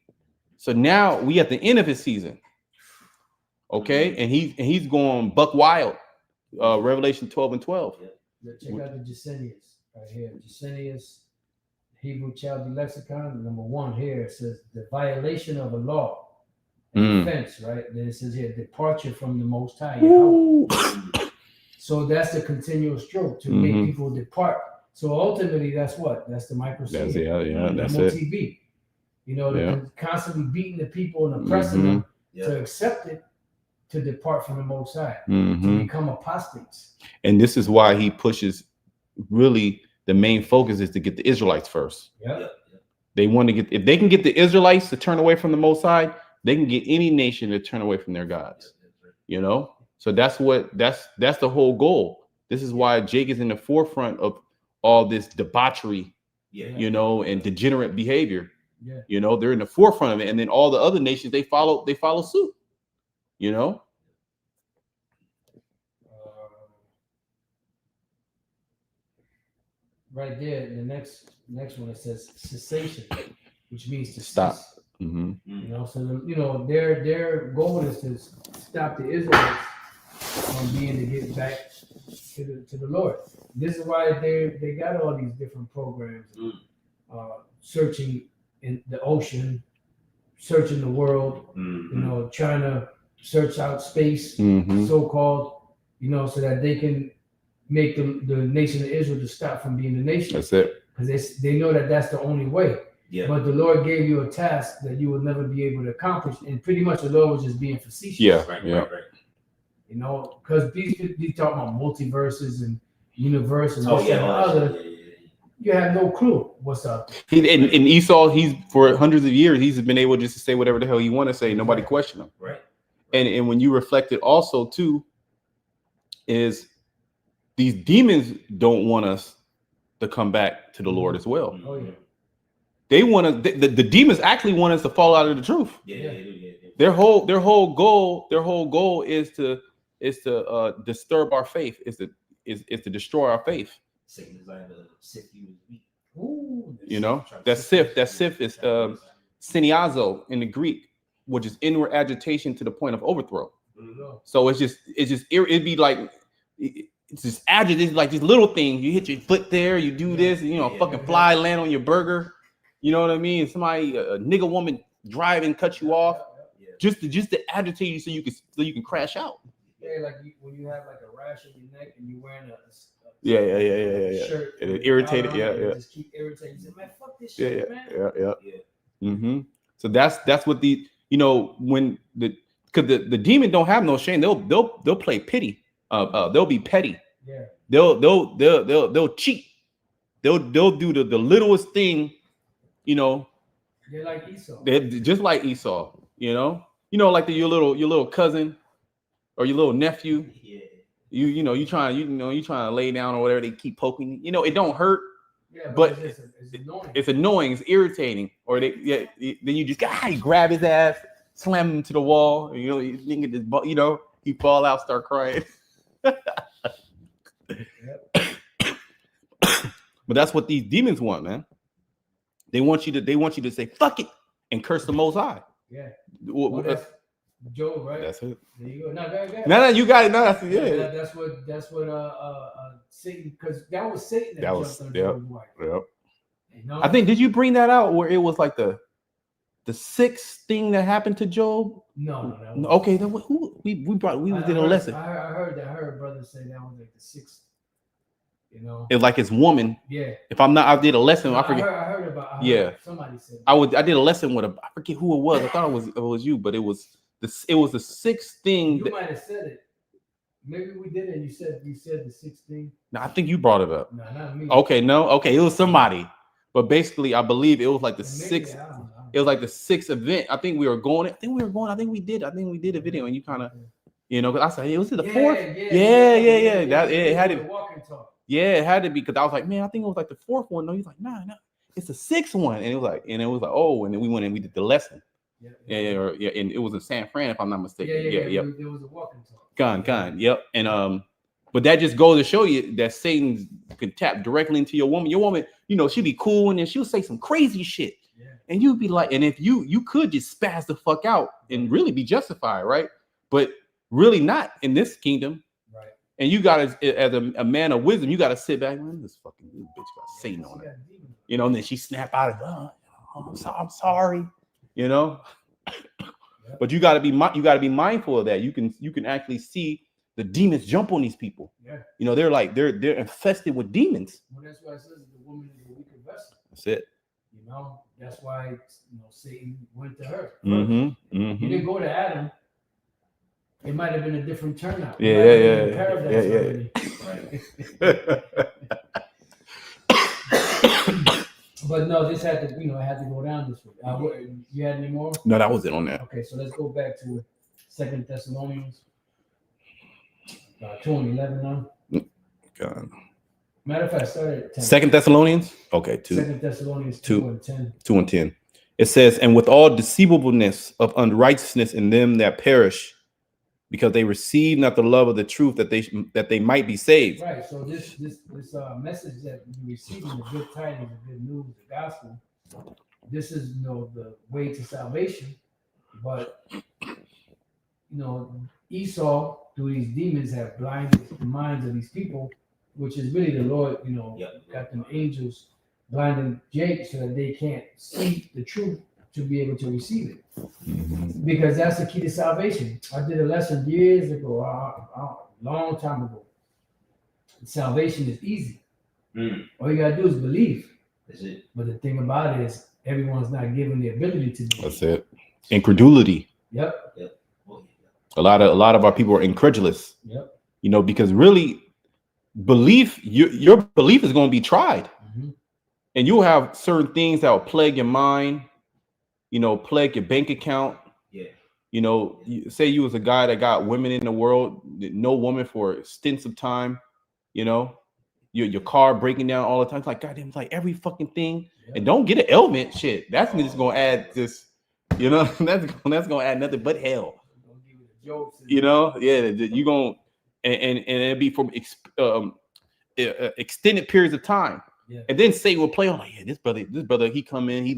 So now we at the end of his season. Okay, and he's going buck wild. Revelation 12 and 12. Check out the Gesenius right here. Gesenius, Hebrew Chaldee Lexicon, number 1 here. It says the violation of a law, offense, right? Then it says here departure from the Most High. So that's the continual stroke to make people depart. So ultimately, that's what? That's the micro. That's it. They're constantly beating the people and oppressing them to accept it, to depart from the Most High, to become apostates. And this is why he pushes, really, the main focus is to get the Israelites first. They want to if they can get the Israelites to turn away from the Most High, they can get any nation to turn away from their gods. You know, so that's the whole goal. This is why Jake is in the forefront of all this debauchery, Yeah. you know, and degenerate behavior. Yeah. You know, they're in the forefront of it, and then all the other nations they follow suit. You know. Right there, the next one, it says cessation, which means to Stop. cease. Mm-hmm. You know, so their goal is to stop the Israelites from being to get back to the Lord. This is why they got all these different programs, searching in the ocean, searching the world. You know, trying to search out space, so called. You know, so that they can make the nation of Israel to stop from being the nation. That's it. Because they know that that's the only way. Yeah. But the Lord gave you a task that you will never be able to accomplish, and pretty much the Lord was just being facetious. Yeah. Right. You know, because these talking about multiverses and universe and Yeah. other. You have no clue what's up. And Esau, he's for hundreds of years, he's been able just to say whatever the hell he want to say. Nobody question him. Right. And when you reflect it also too, is these demons don't want us to come back to the Lord as well. Oh yeah. They want us. The demons actually want us to fall out of the truth. Yeah. Their whole goal is to disturb our faith. Is to destroy our faith. Satan desire to sift you as wheat. You know, that sift is syniazo in the Greek, which is inward agitation to the point of overthrow. So it'd be like it's just agitated, like these little things. You hit your foot there, you do this, you know, fucking fly land on your burger. You know what I mean? Somebody, a nigga woman driving, cut you off, just to agitate you so you can crash out. Yeah, like when you have like a rash on your neck and you're wearing a shirt, it irritated, just keep irritating. You say, man, fuck this shit, man. Mm-hmm. So that's what when because the demon don't have no shame. They'll play pity. They'll be petty. Yeah. They'll cheat. They'll do the littlest thing. You know. They're like Esau. They're just like Esau. You know, like your little cousin or your little nephew. Yeah. You trying to lay down or whatever. They keep poking. You know, it don't hurt. Yeah, but it's annoying. It's annoying. It's irritating. Or then you just grab his ass, slam him to the wall. And, you think it just, he fall out, start crying. But that's what these demons want, man. They want you to say fuck it and curse the Most High. Yeah. Well, that's Job, right? That's it. There you go. No, go ahead. No, you got it. No, that's That's what Satan, because that was Satan that was jumped on Job's wife. Yep. You know? I think, did you bring that out where it was like the sixth thing that happened to Job? No. Okay, then we did a lesson. I heard brother say that was like the sixth. You know, it's like his woman. Yeah. If I'm not, I did a lesson. I forget. I heard about. Somebody said. I did a lesson with I forget who it was. I thought it was you, but it was the sixth thing. You might have said it. Maybe we did it. You said the sixth thing. No, I think you brought it up. No, not me. Okay, no, okay, it was somebody. But basically, I believe it was like the sixth. It was like the sixth event. I think we did a video, and you kind of, because I said, was it the fourth? Yeah. That it had to. Yeah, it had to be, because I was like, man, I think it was like the fourth one. No, he's like, no, it's the sixth one. And it was like, oh, and then we went and we did the lesson. Yeah, and it was in San Fran, if I'm not mistaken. Yeah. There was a walking talk. Gone. Yep. And but that just goes to show you that Satan can tap directly into your woman. Your woman, she'd be cool, and then she'll say some crazy shit. Yeah. And you'd be like, and if you could just spaz the fuck out and really be justified, right? But really not in this kingdom. Right. And you got as a man of wisdom, you got to sit back, man, this fucking bitch got Satan on it. And then she snap out of, I'm sorry, But you got to be mindful of that. You can actually see the demons jump on these people. Yeah. They're infested with demons. Well, that's why it says the woman is a weaker vessel. That's it. That's why Satan went to her. Mm-hmm. He didn't go to Adam. It might have been a different turnout. Yeah. But no, this had to, it had to go down this way. You had any more? No, that was it on that. Okay, so let's go back to 2 Thessalonians. 2 and 11 now. God. Matter of fact, start at 10. 2 Thessalonians. Okay, 2. 2 Thessalonians 2 and 10. 2 and 10. It says, and with all deceivableness of unrighteousness in them that perish, because they receive not the love of the truth that they might be saved. Right. So this message that you're receiving, the good tidings, the good news, the gospel, this is the way to salvation. But Esau, through these demons, have blinded the minds of these people, which is really the Lord, got them angels blinding Jake so that they can't see the truth to be able to receive it. Because that's the key to salvation. I did a lesson years ago, a long time ago. Salvation is easy. All you gotta do is believe. That's it. But the thing about it is everyone's not given the ability to believe. That's it. Incredulity. Yep. A lot of our people are incredulous. Yep. Because really belief, your belief is going to be tried. And you'll have certain things that will plague your mind, plague your bank account. Say you was a guy that got women in the world, no woman for stints of time, your car breaking down all the time. It's like, goddamn, it's like every fucking thing. And don't get an ailment, shit. That's just going to add this, that's going to add nothing but hell. You're going to, and it'd be from extended periods of time. Yeah. And then Satan will play on like, this brother, he come in, he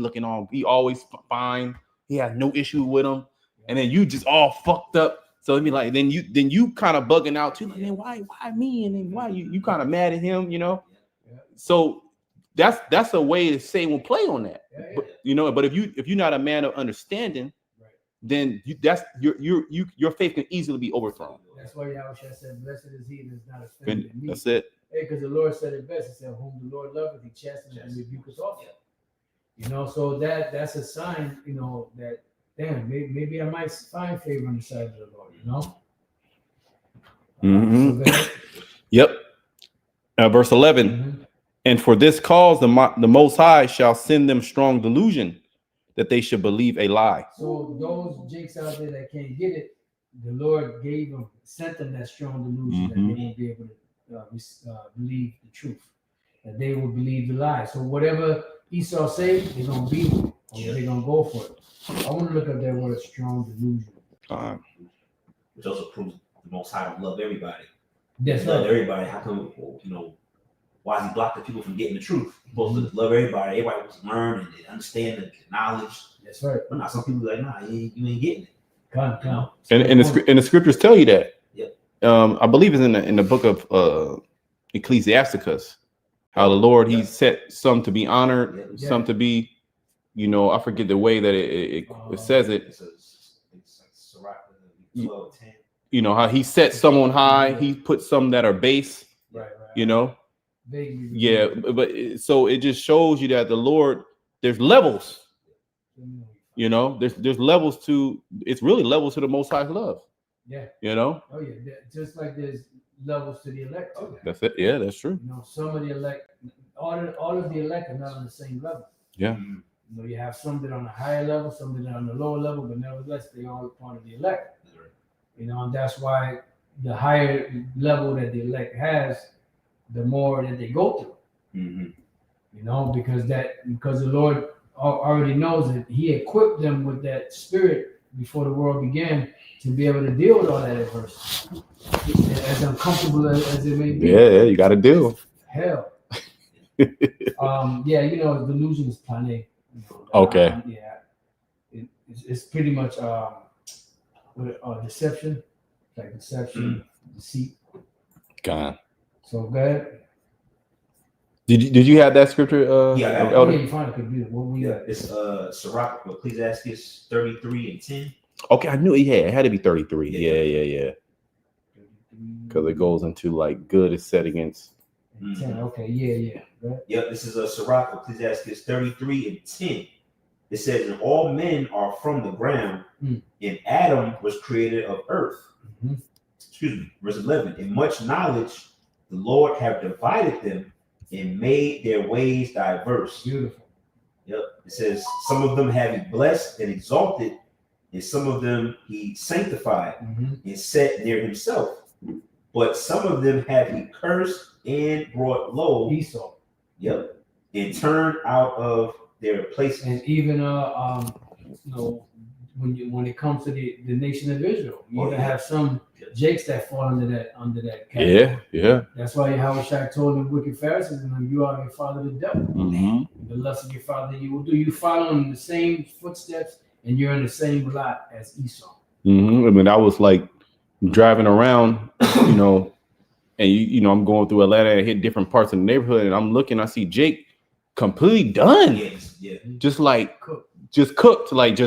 always fine. He has no issue with him. And then you just all fucked up. So it'd be like, then you kind of bugging out too. Like, then why me? And then why you kind of mad at him, So that's a way that Satan will play on that. But, but if you're not a man of understanding, then your faith can easily be overthrown. That's why Yahushua said, blessed is he that is not offended in me. That's it. Because the Lord said it best. He said, whom the Lord loveth, he chasteneth and rebuketh also. So that's a sign, that damn, maybe I might find favor on the side of the Lord, So yep. Verse 11. And for this cause the Most High shall send them strong delusion, that they should believe a lie. So those jakes out there that can't get it, the Lord sent them that strong delusion that they won't be able to believe the truth, that they will believe the lie. So whatever Esau says, they're gonna be, or they're gonna go for it. I want to look at that word strong delusion, which also proves the Most High don't love everybody. That's love everybody. How come why is he blocking people from getting the truth? He's supposed to love everybody. Everybody wants to learn and understand the knowledge. That's right. But not some people like, nah, you ain't getting it. Come. And the scriptures tell you that. Yep. I believe it's in the book of Ecclesiasticus, how the Lord he set some to be honored, some to be, I forget the way that it says it. It's like Sirach 12:10. How he set some on high, he put some that are base. Right. Yeah, but so it just shows you that the Lord, there's levels. There's levels to, it's really levels to the Most High's love. Yeah. Oh yeah. Just like there's levels to the elect. That's it. Yeah, that's true. Some of the elect, all of the elect are not on the same level. Yeah. You have some that are on a higher level, some that are on the lower level, but nevertheless, they are part of the elect. And that's why the higher level that the elect has, the more that they go through. Because the Lord already knows that he equipped them with that spirit before the world began to be able to deal with all that adversity, as uncomfortable as it may be. Yeah, you got to deal. Hell. Delusion is plané. Okay. It's pretty much deception, deceit. God. So go ahead. Did you have that scripture? Yeah, Elder? You find a computer. What we it's Sirach, Ecclesiastes 33:10. Okay, I knew it had to be 33. Yeah. Because it goes into like good is set against 10. Okay, yeah. Right. Yep, this is a Sirach, Ecclesiastes 33:10. It says, and all men are from the ground, and Adam was created of earth. Excuse me, verse 11. In much knowledge, the Lord have divided them and made their ways diverse. Beautiful. Yep. It says, some of them have he blessed and exalted, and some of them he sanctified and set near himself. but some of them have he cursed and brought low. Esau. Yep. And turned out of their places. And even you know, when it comes to the nation of Israel, you even have some Jakes that fall under that category. Yeah. That's why Yahweh Shai told the wicked Pharisees, and you are your father the devil. The lust of your father you will do. You follow in the same footsteps, and you're in the same lot as Esau. I mean, I was like driving around, you know, and you know, I'm going through Atlanta and hit different parts of the neighborhood, and I'm looking, I see Jake completely done. Yeah. Just cooked, like,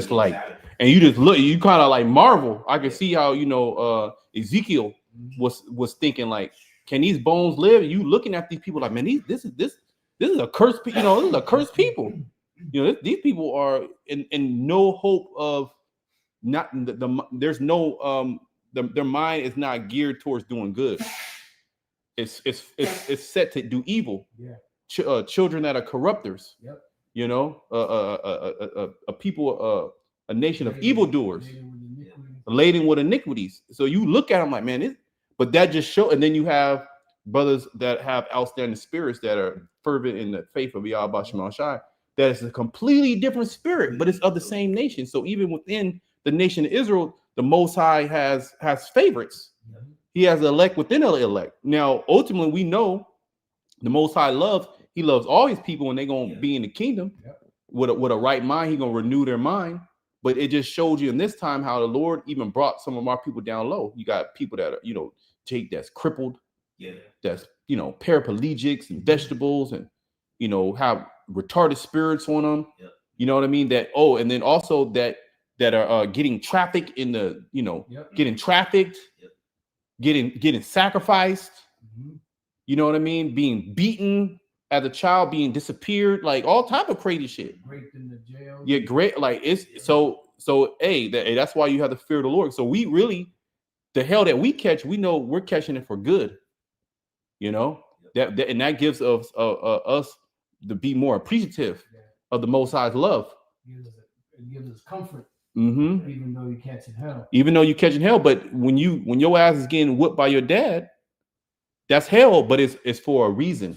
and you just look, you kind of like marvel. I can see how, you know, Ezekiel was thinking like, can these bones live? You looking at these people like, man, this is a cursed, you know, this is a cursed people. You know, these people are in no hope of not there's no their mind is not geared towards doing good. It's set to do evil. Yeah. Children that are corrupters. Yep. You know, a people, a nation of evildoers, laden with iniquities. So you look at them like, man, but that just show. And then you have brothers that have outstanding spirits that are fervent in the faith of Yahweh Shema Shai. That is a completely different spirit, but it's of the same nation. So even within the nation of Israel, the Most High has favorites. He has the elect within the elect. Now, ultimately, we know the Most High He loves all his people, and they're gonna be in the kingdom with a right mind. He's gonna renew their mind. But it just showed you in this time how the Lord even brought some of our people down low. You got people that are, you know, Jake that's crippled, that's, you know, paraplegics and vegetables, and, you know, have retarded spirits on them. You know what I mean? That and then also that are getting trafficked in the, you know, getting trafficked, getting sacrificed. You know what I mean? Being beaten as a child, being disappeared, like all type of crazy shit. Raped in the jail. Yeah, great. Like it's so that's why you have to fear the Lord. So we really, the hell that we catch, we know we're catching it for good. You know, that and that gives us to be more appreciative of the Most High's love. It gives us comfort. Mm-hmm. Even though you catching hell. Even though you catching hell, but when your ass is getting whipped by your dad, that's hell, but it's for a reason.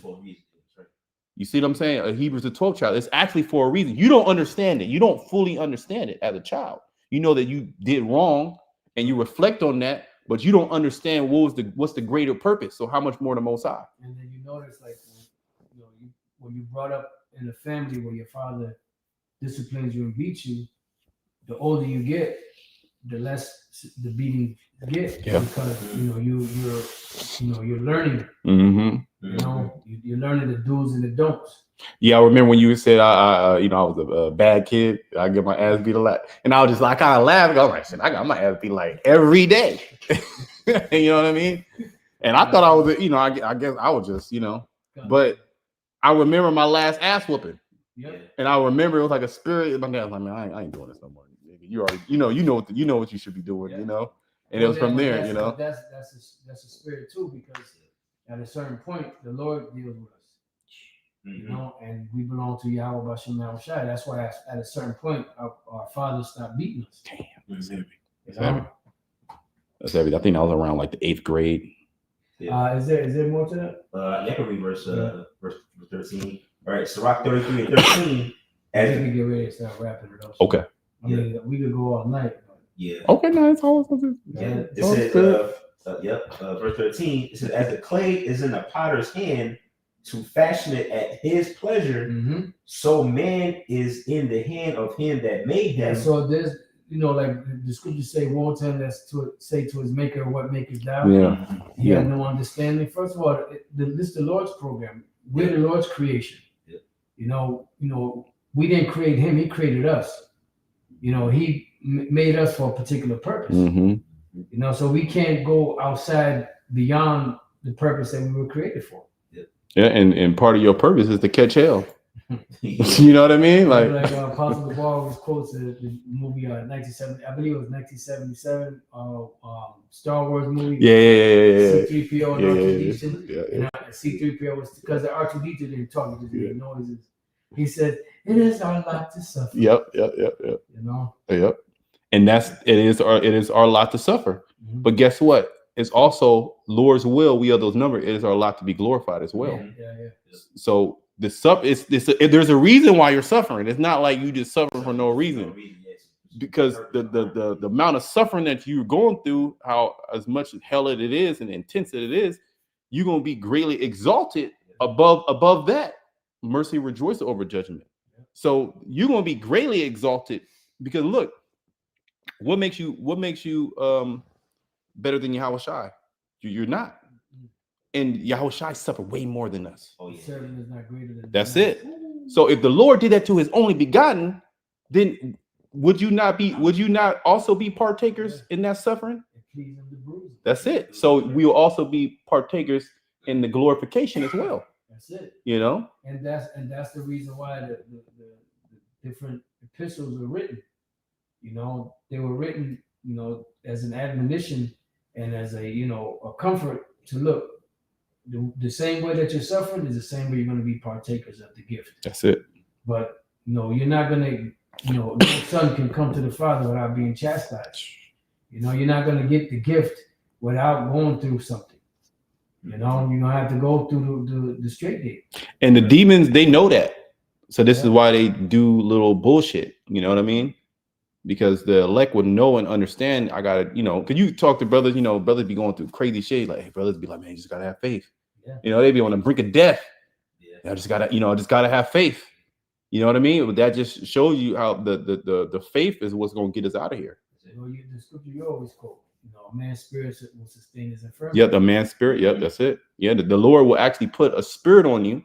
You see what I'm saying? A Hebrews the 12th child. It's actually for a reason. You don't understand it. You don't fully understand it as a child. You know that you did wrong, and you reflect on that, but you don't understand what's the greater purpose. So how much more the Most High? And then you notice, like, when you brought up in a family where your father disciplines you and beats you, the older you get, the less the beating get. Because you're learning. Mm-hmm. You know, you're learning the do's and the don'ts. Yeah, I remember when you said, I was a bad kid. I get my ass beat a lot, and I was just like, kind of laughing. I was like, shit, I got my ass beat like every day. You know what I mean? And I thought I was, you know, I guess I was just, you know, but I remember my last ass whooping. And I remember it was like a spirit. My dad was like, man, I ain't doing this no more. You already, you know what you should be doing, you know. And it was from there, you know. That's a spirit too, because at a certain point, the Lord deals with us, you know, and we belong to Yahweh Bashem Yahweh Shai. That's why at a certain point, our father stopped beating us. Damn, that's heavy. That's heavy. I think I was around like the 8th grade. Is there more to that? I can read verse 13. All right, Sirach 33 and 13. As we get ready to start wrapping it up. Okay. I mean, we could go all night. Yeah. Okay, no, it's always it says, verse 13. It says, as the clay is in the potter's hand to fashion it at his pleasure, so man is in the hand of him that made him. Yeah, so there's, you know, like the scriptures say, woe to him that's to say to his maker, what maketh thou? Yeah. He had no understanding. First of all, this is the Lord's program. We're the Lord's creation. Yeah. You know, we didn't create him; he created us. You know, he made us for a particular purpose. You know, so we can't go outside beyond the purpose that we were created for. Yeah, and part of your purpose is to catch hell. You know what I mean? Like Apostle DeBar was quotes the movie 1970, I believe it was 1977, Star Wars movie. Yeah. C-3PO and R2-D2. And C-3PO was because the R2-D2 didn't talk, he just made noises. He said, "It is our lot to suffer." Yep. You know. Yep. And it is our lot to suffer. But guess what? it's also Lord's will. We are those numbers. It is our lot to be glorified as well. Yeah. So the there's a reason why you're suffering. It's not like you just suffer for no reason. Because the amount of suffering that you're going through, how as much hell it is and intense it is, you're gonna be greatly exalted above that. Mercy rejoices over judgment. So you're gonna be greatly exalted because look, what makes you better than Yahushua? You're not. And Yahushua suffered way more than us. Oh, yeah. Serving is not greater than That's it. So if the Lord did that to his only begotten, then would you not also be partakers in that suffering? That's it. So we will also be partakers in the glorification as well. That's it. You know? And that's the reason why the different epistles are written. You know, they were written, you know, as an admonition and as a, you know, a comfort to look. The same way that you're suffering is the same way you're going to be partakers of the gift. That's it. But you know, you're not going to, you know, no son can come to the Father without being chastised. You know, you're not going to get the gift without going through something. You know, you're going to have to go through the straight gate. And the demons, they know that. So this is why they do little bullshit. You know what I mean? Because the elect would know and understand. I got to, you know, because you talk to brothers, you know, brothers be going through crazy shit. Like, hey, brothers be like, man, you just got to have faith. Yeah. You know, they be on the brink of death. Yeah. I just got to have faith. You know what I mean? But that just shows you how the faith is what's going to get us out of here. Well, the scripture you always quote, you know, a man's spirit will sustain his infirmity. Yep, the man's spirit. Yep, that's it. Yeah, the Lord will actually put a spirit on you,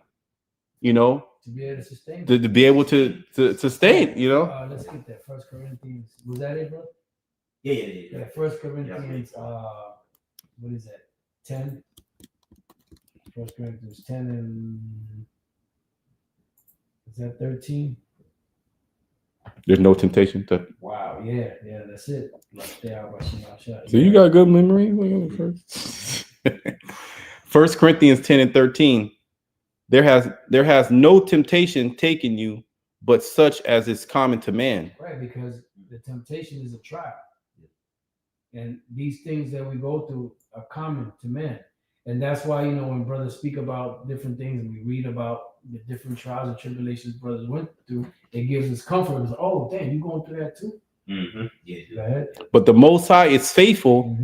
you know, to be able to sustain. To be able to sustain, you know. Let's get that. 1 Corinthians. Was that it, bro? Yeah. 1 Corinthians. What is that? 10. 1 Corinthians 10 and is that 13? There's no temptation to. Wow. Yeah. That's it. So you got good memory. 1 Corinthians 10 and 13. There has no temptation taken you, but such as is common to man. Right, because the temptation is a trial, and these things that we go through are common to man, and that's why, you know, when brothers speak about different things and we read about the different trials and tribulations brothers went through, it gives us comfort. It's, oh, damn, you going through that too? Mm-hmm. Yeah. Go ahead. But the Most High is faithful,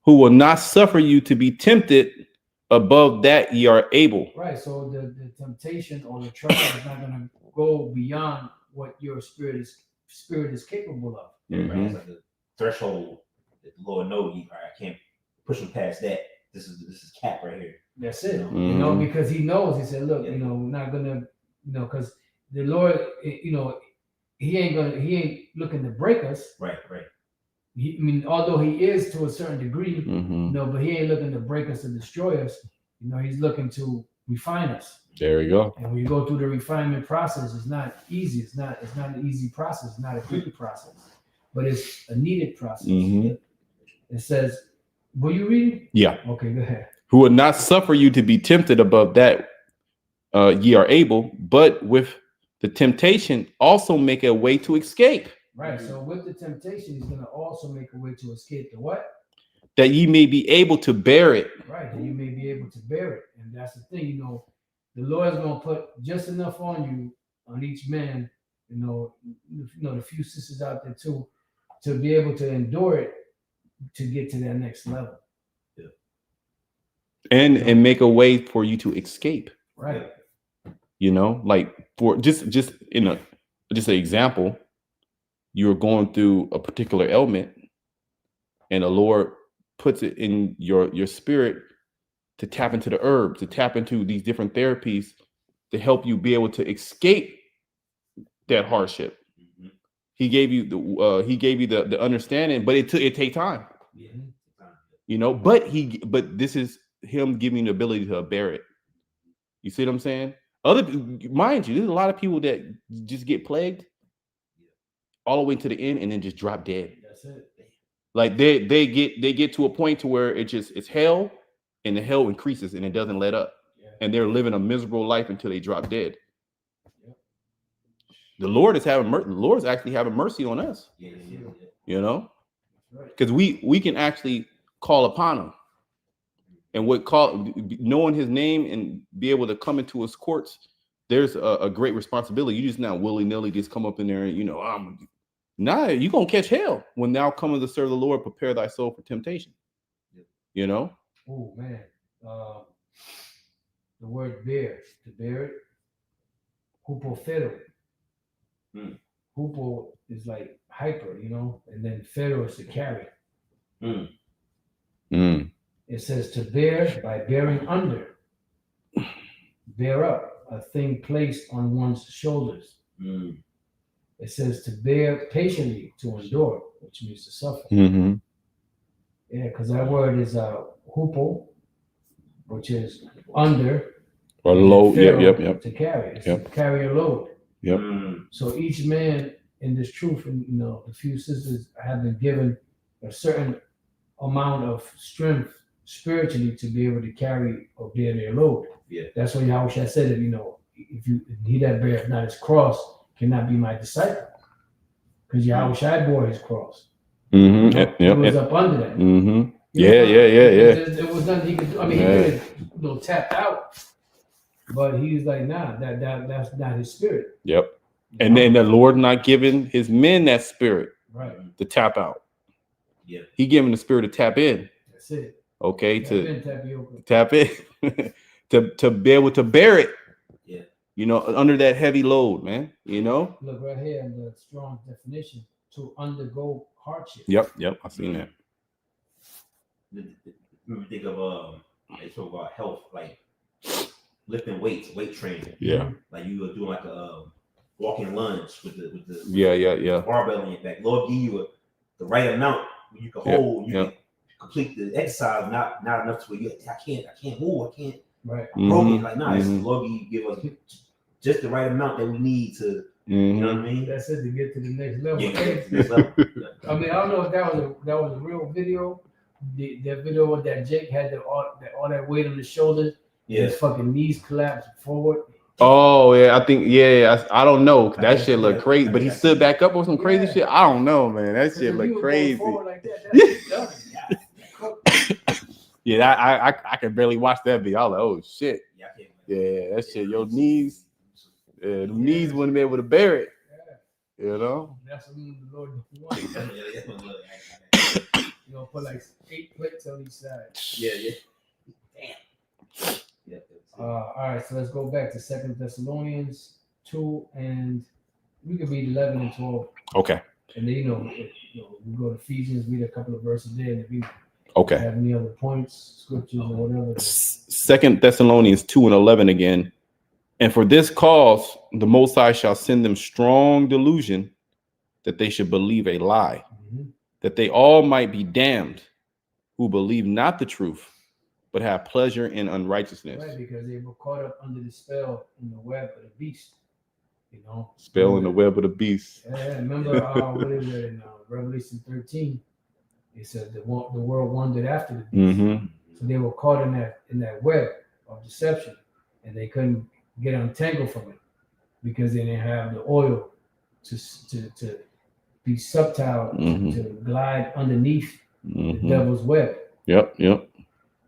who will not suffer you to be tempted above that ye are able. Right. So the temptation or the trial is not going to go beyond what your spirit is capable of. Mm-hmm. It's like the threshold that the Lord knows. All right, I can't push him past that. This is cap right here. That's it. Mm-hmm. You know, because he knows. He said, "Look, you know, we're not gonna, you know, because the Lord, you know, he ain't looking to break us. Right. I mean, although he is to a certain degree, Mm-hmm. you know, but he ain't looking to break us and destroy us. You know, he's looking to refine us. There you go. And when you go through the refinement process, it's not easy. It's not an easy process. It's not a quick process, but it's a needed process. Mm-hmm. It says, will you read? Yeah. Okay, go ahead. Who will not suffer you to be tempted above that ye are able, but with the temptation also make a way to escape. Right. So with the temptation, he's going to also make a way to escape the what? That ye may be able to bear it. Right. That you may be able to bear it. And that's the thing, you know, the Lord's going to put just enough on you, on each man, you know, the few sisters out there too, to be able to endure it, to get to that next level. Yeah. And make a way for you to escape. Right. You know, like for just an example, you're going through a particular ailment and the Lord puts it in your spirit to tap into the herbs, to tap into these different therapies to help you be able to escape that hardship. Mm-hmm. He gave you the understanding, but it takes time. Yeah. You know, but this is him giving the ability to bear it. You see what I'm saying? Mind you, there's a lot of people that just get plagued all the way to the end and then just drop dead. That's it. Like they get to a point to where it's hell, and the hell increases and it doesn't let up. Yeah. And they're living a miserable life until they drop dead. Yeah. The Lord is actually having mercy on us. Yeah. You know, That's right. because we can actually call upon him. And what knowing his name and be able to come into his courts, there's a great responsibility. You just not willy-nilly just come up in there and you're gonna catch hell when thou comest to serve the Lord. Prepare thy soul for temptation. You know. Oh man, the word bear, to bear it, hupofero. Hupo is like hyper, and then fero is to carry. It says to bear by bearing under, bear up, a thing placed on one's shoulders. It says to bear patiently, to endure, which means to suffer. Yeah, because that word is hupo, which is under or load. Yep. To carry, it's to carry a load. Yep. So each man in this truth, and the few sisters have been given a certain amount of strength spiritually to be able to carry or bear their load. Yeah. That's why Yahushua said it, if he that beareth not his cross cannot be my disciple. Because Yahushua bore his cross. He was up under that. Yeah. There was nothing he could do. I mean, he could have tapped out. But he's like, nah, that's not his spirit. Yep. And then the Lord not giving his men that spirit, right, to tap out. Yeah. He giving the spirit to tap in. That's it. Okay, tap in, to be able to bear it. Yeah. Under that heavy load, man. Look right here in the strong definition, to undergo hardship. Yep. I seen that. Think of they talk about health, like lifting weights, weight training. Yeah. Like you were doing like a walking lunge with the Yeah. barbell on your back. Lord give you the right amount where you can hold, you can complete the exercise, not enough to where I can't move, I can't. Right. I'm broken. Like it's Lord give us just the right amount that we need to. You know what I mean? That's it, to get to the next level. Yeah, I mean, I don't know if that was a real video. That video with that Jake had all that weight on his shoulders. Yeah. His fucking knees collapsed forward. Oh yeah, I think I don't know. That shit looked crazy, but he stood back up on some crazy shit. I don't know, man. That shit looked crazy. Like that, Yeah, I can barely watch that video. I was like, oh shit. Yeah, that shit. Your knees, the knees wouldn't be able to bear it. That's what the Lord wants. Put like 8 plates on each side. Yeah. Damn. Yeah. All right, so let's go back to 2 Thessalonians 2, and we can read 11 and 12. Okay. And then we go to Ephesians, read a couple of verses there, and if we have any other points, scriptures, or whatever. 2 Thessalonians 2 and 11 again. And for this cause, the Most High shall send them strong delusion, that they should believe a lie, that they all might be damned, who believe not the truth, but have pleasure in unrighteousness. Right, because they were caught up under the spell in the web of the beast. Spell in the web of the beast. Yeah, remember what is it in Revelation 13? It said the world wandered after the beast. So they were caught in that web of deception, and they couldn't get untangled from it because they didn't have the oil to be subtle, to glide underneath the devil's web. Yep.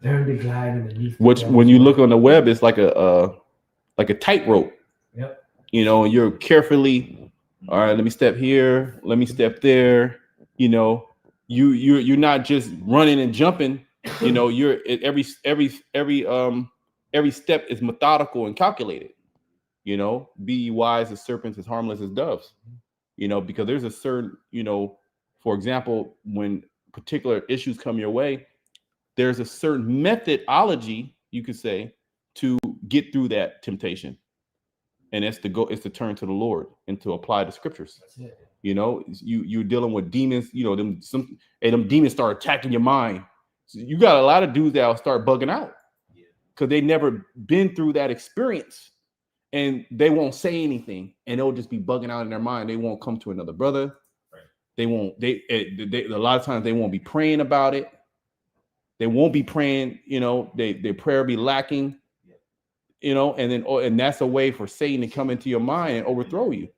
Learn to glide underneath. Which, when you look on the web, it's like a tightrope. Yep. And you're carefully, all right, let me step here, let me step there. You're not just running and jumping. You're every step is methodical and calculated. Be ye wise as serpents, as harmless as doves. Because there's a certain, for example, when particular issues come your way, there's a certain methodology, you could say, to get through that temptation. And it's to turn to the Lord and to apply the scriptures. That's it. You're dealing with demons, them demons start attacking your mind. So you got a lot of dudes that'll start bugging out because they never been through that experience, and they won't say anything, and they'll just be bugging out in their mind. They won't come to another brother. Right. They won't, a lot of times they won't be praying about it. They won't be praying, their prayer be lacking, and that's a way for Satan to come into your mind and overthrow you.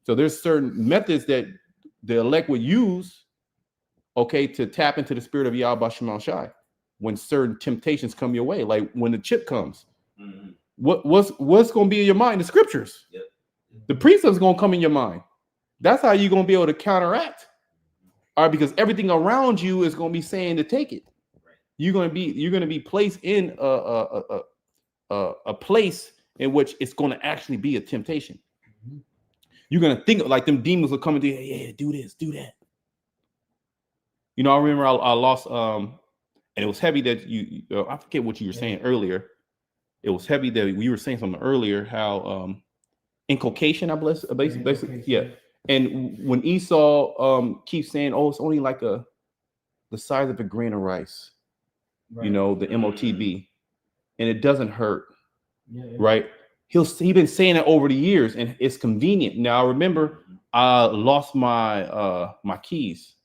So there's certain methods that the elect would use, to tap into the spirit of Yahweh Shai. when certain temptations come your way, like when the chip comes. Mhm. What's going to be in your mind? The scriptures. Yep. The precepts going to come in your mind. That's how you're going to be able to counteract. All right, because everything around you is going to be saying to take it. Right. You're going to be placed in a place in which it's going to actually be a temptation. Mhm. You're going to think like them demons will come into you. Yeah, do this, do that. You know, I remember I lost, and it was heavy that I forget what you were saying earlier. It was heavy that we were saying something earlier, how inculcation, I believe, basically, yeah. And when Esau keeps saying, "Oh, it's only like the size of a grain of rice," Right. you know, the MOTB, and it doesn't hurt, Yeah. right? He's been saying it over the years, and it's convenient. Now, I remember I lost my my keys,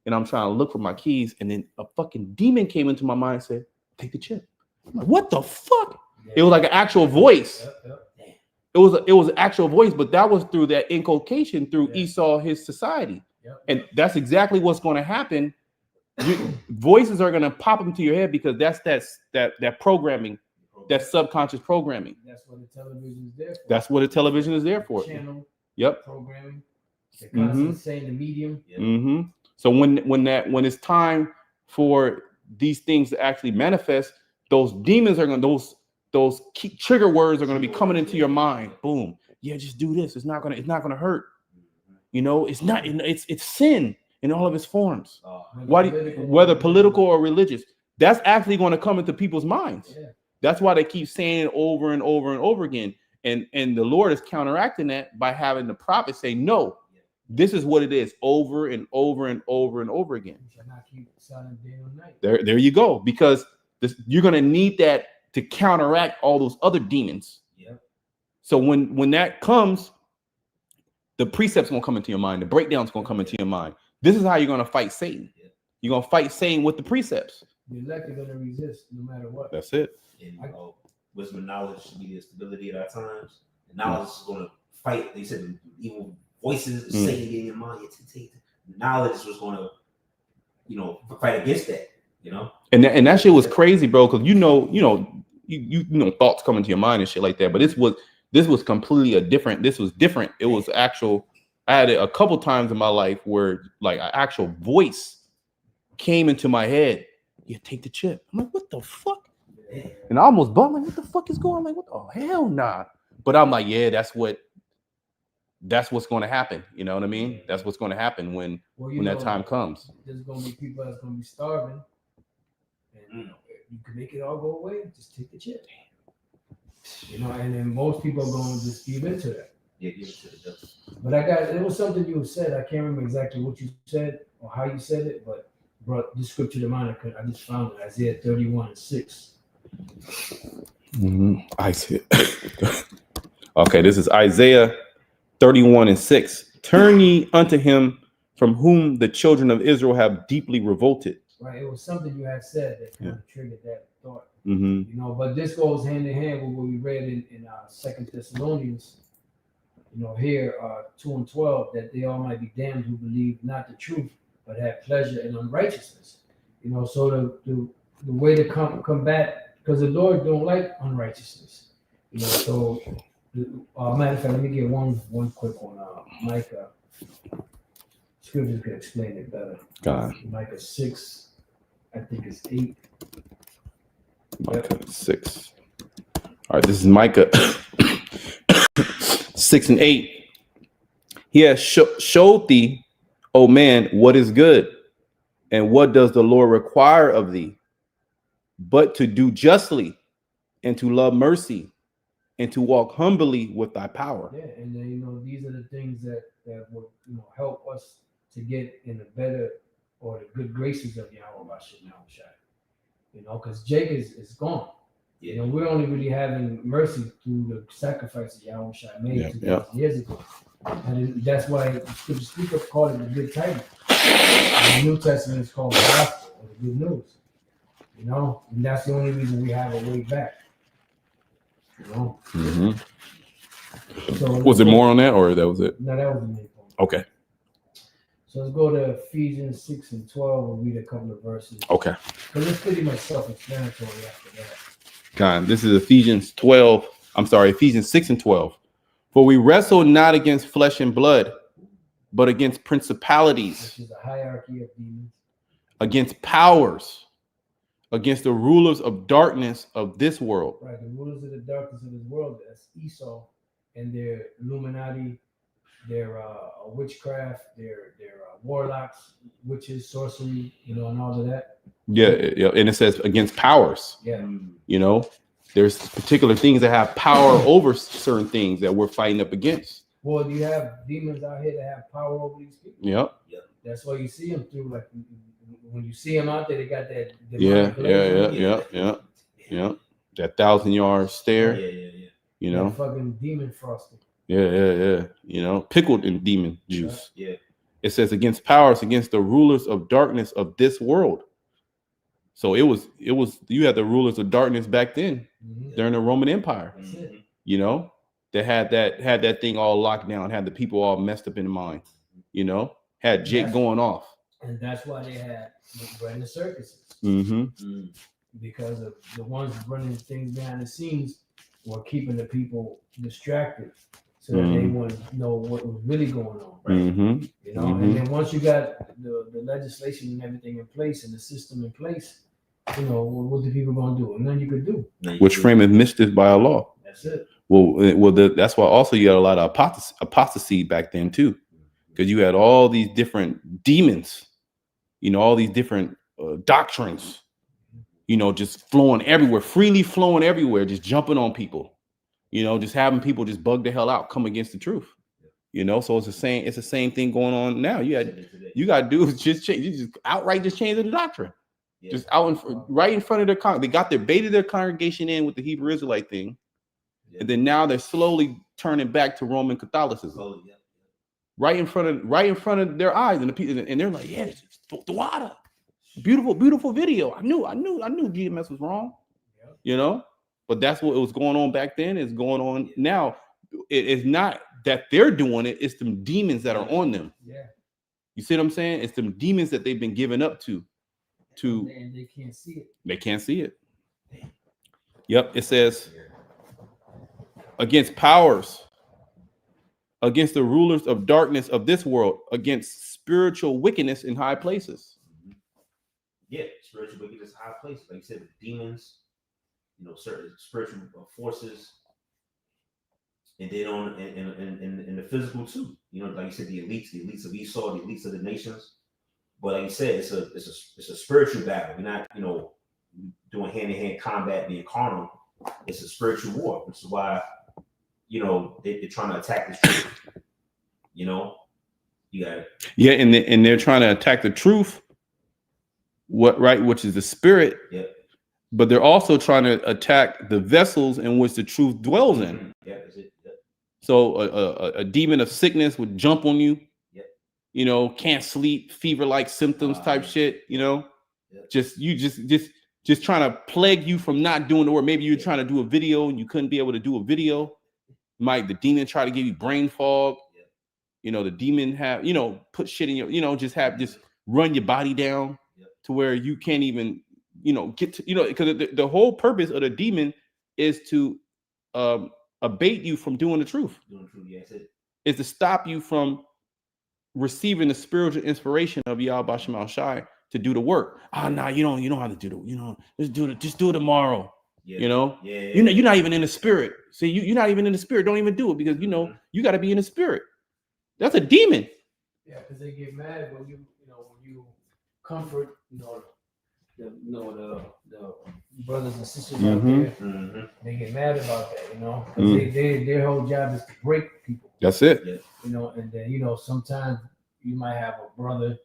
and I'm trying to look for my keys, and then a fucking demon came into my mind and said, "Take the chip." I'm like, what the fuck? Yeah. It was like an actual voice. Yep. It was an actual voice, but that was through that inculcation through Yeah. Esau, his society. Yep. And that's exactly what's going to happen. Voices are going to pop into your head because that's that programming, that subconscious programming. That's what the television is there for. That's what a television is there for. Channel. Yep. Programming. They're constantly saying the medium. Yep. Mm-hmm. So when it's time for these things to actually manifest, those demons are going to those key trigger words are going to be coming into your mind. Boom. Yeah, just do this. It's not gonna hurt. You know, it's not. It's sin in all of its forms. Whether political or religious, that's actually going to come into people's minds. Yeah. That's why they keep saying it over and over and over again. And the Lord is counteracting that by having the prophet say, no, this is what it is, over and over and over and over again. You shall not keep silent day or night. There you go. Because you're going to need that to counteract all those other demons. Yep. So when that comes, the precepts going to come into your mind. The breakdown's going to come into your mind. This is how you're going to fight Satan. You're going to fight Satan with the precepts. The elect are going to resist no matter what. That's it. And wisdom and knowledge should be the stability at our times. And knowledge is going to fight. They said the evil voices, Satan in your mind. Knowledge was going to, fight against that. And that shit was crazy, bro. Because you know thoughts come into your mind and shit like that. But this was completely different. This was different. It was actual. I had it a couple times in my life where like an actual voice came into my head. Yeah, take the chip. I'm like, what the fuck? And I almost bumped. Like, what the fuck is going on? Like, what the hell nah. But I'm like, yeah, that's what's going to happen. You know what I mean? That's what's going to happen when that time comes. There's going to be people that's going to be starving. And you can make it all go away. Just take the chip. And then most people are going to just give into that. Yeah, give it to the devil. But it was something you said. I can't remember exactly what you said or how you said it, but brought this scripture to mind. I just found it. Isaiah 31:6. I see it. Okay, this is Isaiah 31:6. Turn ye unto him from whom the children of Israel have deeply revolted. Right. It was something you had said that kind of triggered that thought. Mm-hmm. But this goes hand in hand with what we read in 2 Thessalonians. Here 2:12, that they all might be damned who believe not the truth, but have pleasure in unrighteousness. So the way to combat, because the Lord don't like unrighteousness. So matter of fact, let me get one quick one. Micah. Scriptures could explain it better. God. Micah 6, I think it's 8. Micah 6. All right, this is Micah 6 and 8. He has showed thee, O man, what is good, and what does the Lord require of thee, but to do justly, and to love mercy, and to walk humbly with thy power. Yeah, and then these are the things that will help us to get in the better or the good graces of Yahweh Shai. Because Jake is gone. We're only really having mercy through the sacrifice that Yahweh Shai made 2,000 years ago. And that's why the scripture speakers call it the good tidings. The New Testament is called the gospel or the good news. And that's the only reason we have a way back. Mm-hmm. So was there more on that, or that was it? No, that was the main point. Okay. So let's go to Ephesians 6 and 12 and read a couple of verses. Okay. Because it's pretty much self-explanatory after that. God, this is Ephesians 6 and 12. For we wrestle not against flesh and blood, but against principalities, Which is a hierarchy of demons. against powers, against the rulers of darkness of this world. Right, the rulers of the darkness of this world, that's Esau and their Illuminati, their witchcraft, their warlocks, witches, sorcery, you know, and all of that. Yeah, and it says against powers. Yeah. You know, there's particular things that have power over certain things that we're fighting up against. Well, you have demons out here that have power over these people. Yep. That's why you see them through, like when you see them out there, they got that. Yeah. That 1,000-yard stare. Yeah. You know. That fucking demon frosting. Yeah. You know, pickled in demon juice. Yeah. It says against powers, against the rulers of darkness of this world. So it was you had the rulers of darkness back then during the Roman Empire. That's it. You know, that had that thing all locked down, had the people all messed up in the mind. You know, had Jake going off. And that's why they had running the circuses. Because of the ones running things behind the scenes were keeping the people distracted, so that they wouldn't know what was really going on. Right? You know, and then once you got the legislation and everything in place and the system in place, you know, what the people gonna do? And then you could do. Which frameth mischief by a law. That's it. Well, that's why also you had a lot of apostasy back then too, because you had all these different demons, you know, all these different doctrines, you know, just flowing everywhere, freely flowing everywhere, just jumping on people, you know, just having people just bug the hell out, come against the truth, you know. So it's the same thing going on now. You got dudes just outright changing the doctrine, just right in front of their they got baited their congregation in with the Hebrew Israelite thing, and then now they're slowly turning back to Roman Catholicism, right in front of their eyes, and the people, and they're like, yeah, it's the water. Beautiful video. I knew GMS was wrong, you know, but that's what was going on back then. Is going on now. It's not that they're doing it; it's them demons that are on them. Yeah, you see what I'm saying? It's them demons that they've been given up to, and they can't see it. They can't see it. Yep, it says against powers, against the rulers of darkness of this world, against spiritual wickedness in high places. Yeah, spiritual wickedness, high place. Like you said, the demons, you know, certain spiritual forces, and then on in the physical too. You know, like you said, the elites of Esau, the elites of the nations. But like you said, it's a spiritual battle. We're not, you know, doing hand-to-hand combat, being carnal. It's a spiritual war, which is why, you know, they're trying to attack this truth. You know, you got it. Yeah, and they're trying to attack the truth. Which is the spirit, but they're also trying to attack the vessels in which the truth dwells in. That's it. So a demon of sickness would jump on you, you know, can't sleep, fever-like symptoms type shit, you know, just trying to plague you from not doing the work. Maybe you're trying to do a video and you couldn't be able to do a video. The demon try to give you brain fog, you know, the demon have, you know, put shit in your, you know, just run your body down to where you can't even, you know, get to, you know, because the whole purpose of the demon is to abate you from doing the truth. Is to stop you from receiving the spiritual inspiration of Yahweh Shem Shai to do the work. Nah, you don't have to do the, you know, just do it tomorrow. You know, you're not even in the spirit. See, you're not even in the spirit. Don't even do it because you know you got to be in the spirit. That's a demon. Yeah, because they get mad when you comfort, the brothers and sisters out there. They get mad about that, you know. Their whole job is to break people. That's it. You know, and then sometimes you might have a brother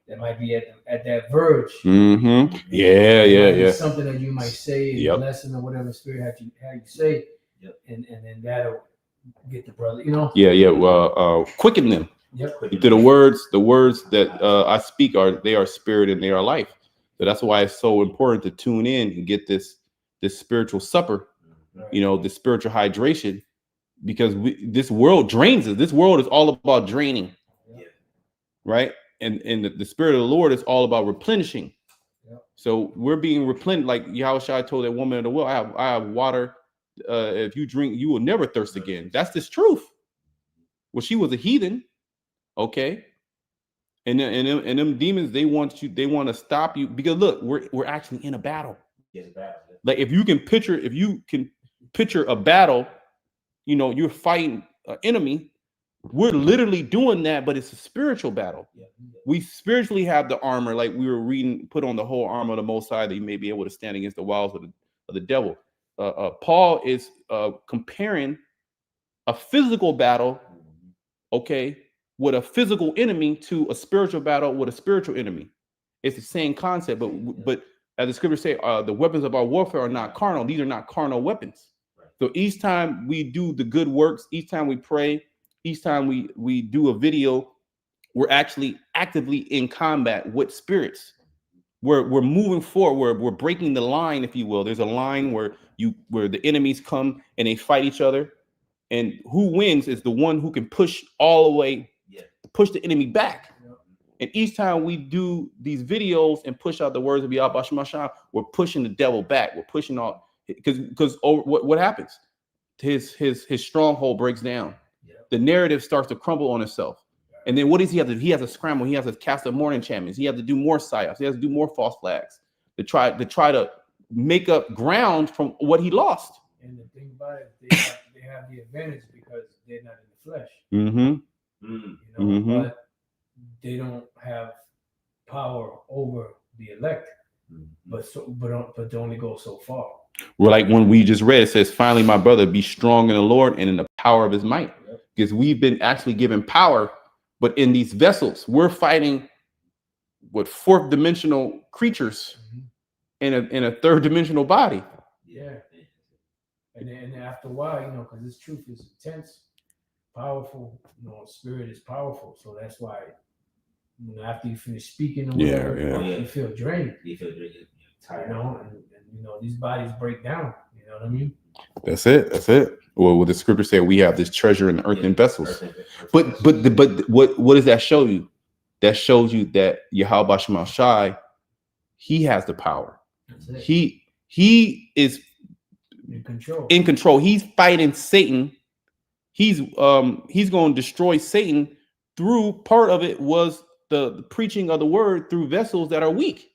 that might be at that verge. Yeah. Something that you might say, a lesson or whatever spirit had you say, and then that'll get the brother, you know. Quicken them. To the words that I speak they are spirit and they are life. So that's why it's so important to tune in and get this spiritual supper, you know, this spiritual hydration, because this world drains us. This world is all about draining, right? and the spirit of the Lord is all about replenishing. Yep. So we're being replenished, like Yahushua told that woman at the well, I have water. If you drink, you will never thirst again. That's this truth. Well, she was a heathen, okay. And them demons, they want to stop you because look, we're actually in a battle. Yes, bad. Like if you can picture a battle, you know, you're fighting an enemy. We're literally doing that, but it's a spiritual battle. Yeah. We spiritually have the armor, like we were reading, put on the whole armor of the Most High that you may be able to stand against the wiles of the devil. Paul is comparing a physical battle, okay, with a physical enemy to a spiritual battle with a spiritual enemy. It's the same concept, but as the scriptures say, the weapons of our warfare are not carnal. These are not carnal weapons. So each time we do the good works, each time we pray, each time we do a video, we're actually actively in combat with spirits. We're moving forward. We're breaking the line, if you will. There's a line where the enemies come and they fight each other, and who wins is the one who can push all the way, push the enemy back. And each time we do these videos and push out the words of Yahweh Shemashah, we're pushing the devil back. We're pushing all because what happens? His stronghold breaks down. The narrative starts to crumble on itself. And then what does he have to do? He has to scramble. He has to cast up more enchantments. He has to do more psyops. He has to do more false flags to try to make up ground from what he lost. And the thing about it, they have the advantage because they're not in the flesh. Mm-hmm. You know, but they don't have power over the elect. But they only go so far. We're like when we just read, it says, finally, my brother, be strong in the Lord and in the power of his might. Because we've been actually given power, but in these vessels, we're fighting with fourth dimensional creatures in a third dimensional body. Yeah. And after a while, you know, because this truth is intense, powerful, you know, spirit is powerful. So that's why, you know, after you finish speaking or whatever, you feel drained. You feel drained. You know, and you know, these bodies break down. You know what I mean? That's it. Well, what the scripture said, we have this treasure in earthen vessels. But what does that show you? That shows you that Yahweh Shemashah, he has the power. He is in control. He's fighting Satan. He's going to destroy Satan through, part of it was the preaching of the word through vessels that are weak.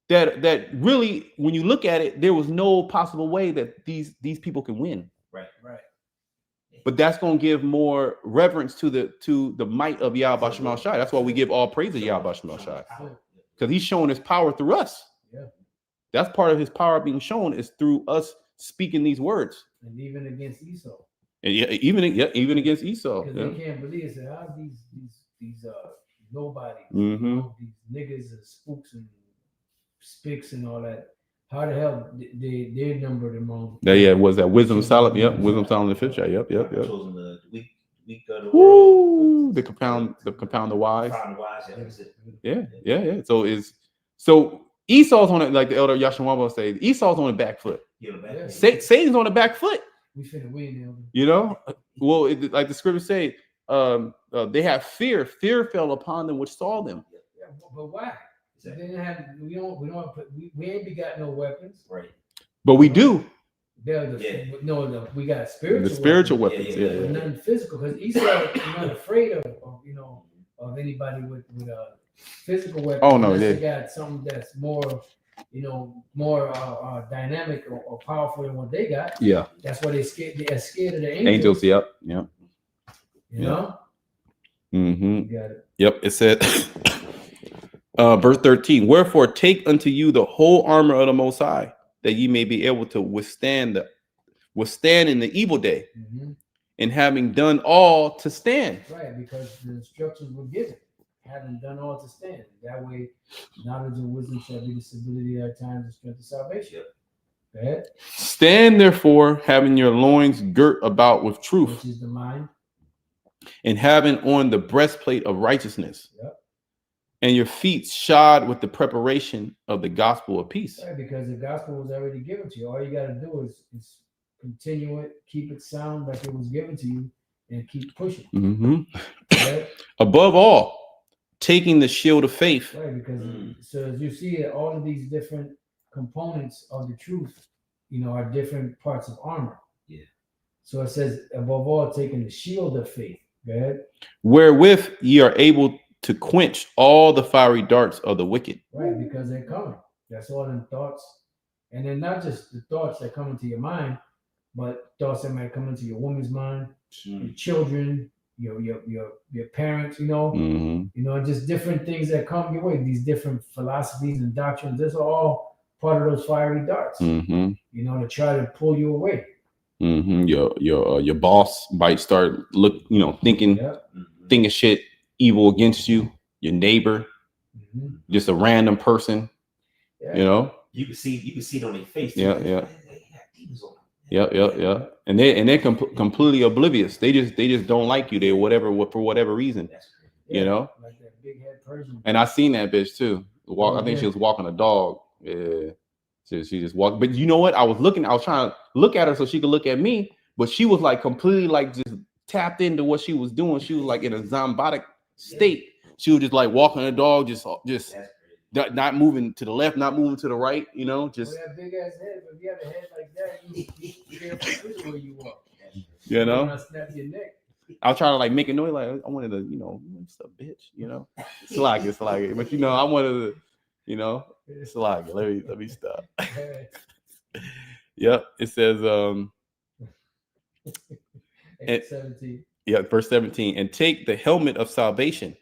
That really, when you look at it, there was no possible way that these people can win. Right. But that's going to give more reverence to the might of Yahweh Shemashah. That's why we give all praise to Yahweh Shemashah, because he's showing his power through us. That's part of his power being shown is through us speaking these words. And even against Esau. And even against Esau. Because they can't believe it. How these nobodies, Mm-hmm. you know, these niggas and spooks and spicks and all that. How the hell they numbered among? Was that Wisdom Solomon? Yep, Wisdom Solomon the 5th chapter. Yep. Chosen the weak of the world. The compound the wise. Yeah. So Esau's on it, like the elder Yashawamba says. Esau's on the back foot. Satan's on the back foot. We finna win, you know. Well, like the scriptures say, they have fear. Fear fell upon them which saw them. Yeah, but why? They didn't have. We ain't begot no weapons. Right. But we do. No, we got spiritual. The spiritual weapons. But nothing physical, because Esau is not afraid of anybody with a physical weapon. Oh no, they got something that's more dynamic or powerful than what they got. Yeah. That's why they're scared of the angels. Yep. You know. Mm-hmm. You got it. Yep. It said. Verse 13, wherefore take unto you the whole armor of the Most High, that ye may be able to withstand in the evil day, and having done all to stand. Right, because the instructions were given, having done all to stand. That way, knowledge and wisdom shall be the stability at times and strength of salvation. Go ahead. Stand therefore, having your loins girt about with truth, which is the mind, and having on the breastplate of righteousness. Yep. And your feet shod with the preparation of the gospel of peace. Right, because the gospel was already given to you. All you got to do is continue it, keep it sound like it was given to you, and keep pushing. Mm-hmm. Right? Above all, taking the shield of faith. Right, because so as you see it, all of these different components of the truth, are different parts of armor. Yeah. So it says, above all, taking the shield of faith. Go ahead. Wherewith ye are able to quench all the fiery darts of the wicked. Right, because they're coming. That's all them thoughts. And then not just the thoughts that come into your mind, but thoughts that might come into your woman's mind, your children, your parents, just different things that come your way, these different philosophies and doctrines. These are all part of those fiery darts, to try to pull you away. Your boss might start thinking shit evil against you. Your neighbor, just a random person, You can see it on their face. Yeah. And they're completely oblivious. They just don't like you. They for whatever reason, like that big head Persian. And I seen that bitch too. I think she was walking a dog. Yeah. She just walked. But you know what? I was trying to look at her so she could look at me, but she was like completely like just tapped into what she was doing. She was like in a zombotic state. She was just like walking a dog, just not moving to the left, not moving to the right, just that big ass head. If you have a head like that, you can't where you walk. Snap your neck. I was trying to like make a noise, like I wanted to, it's a bitch, It's like it. But I wanted to, it's like it. Let me stop. Yep. It says 17. Yeah, verse 17. And take the helmet of salvation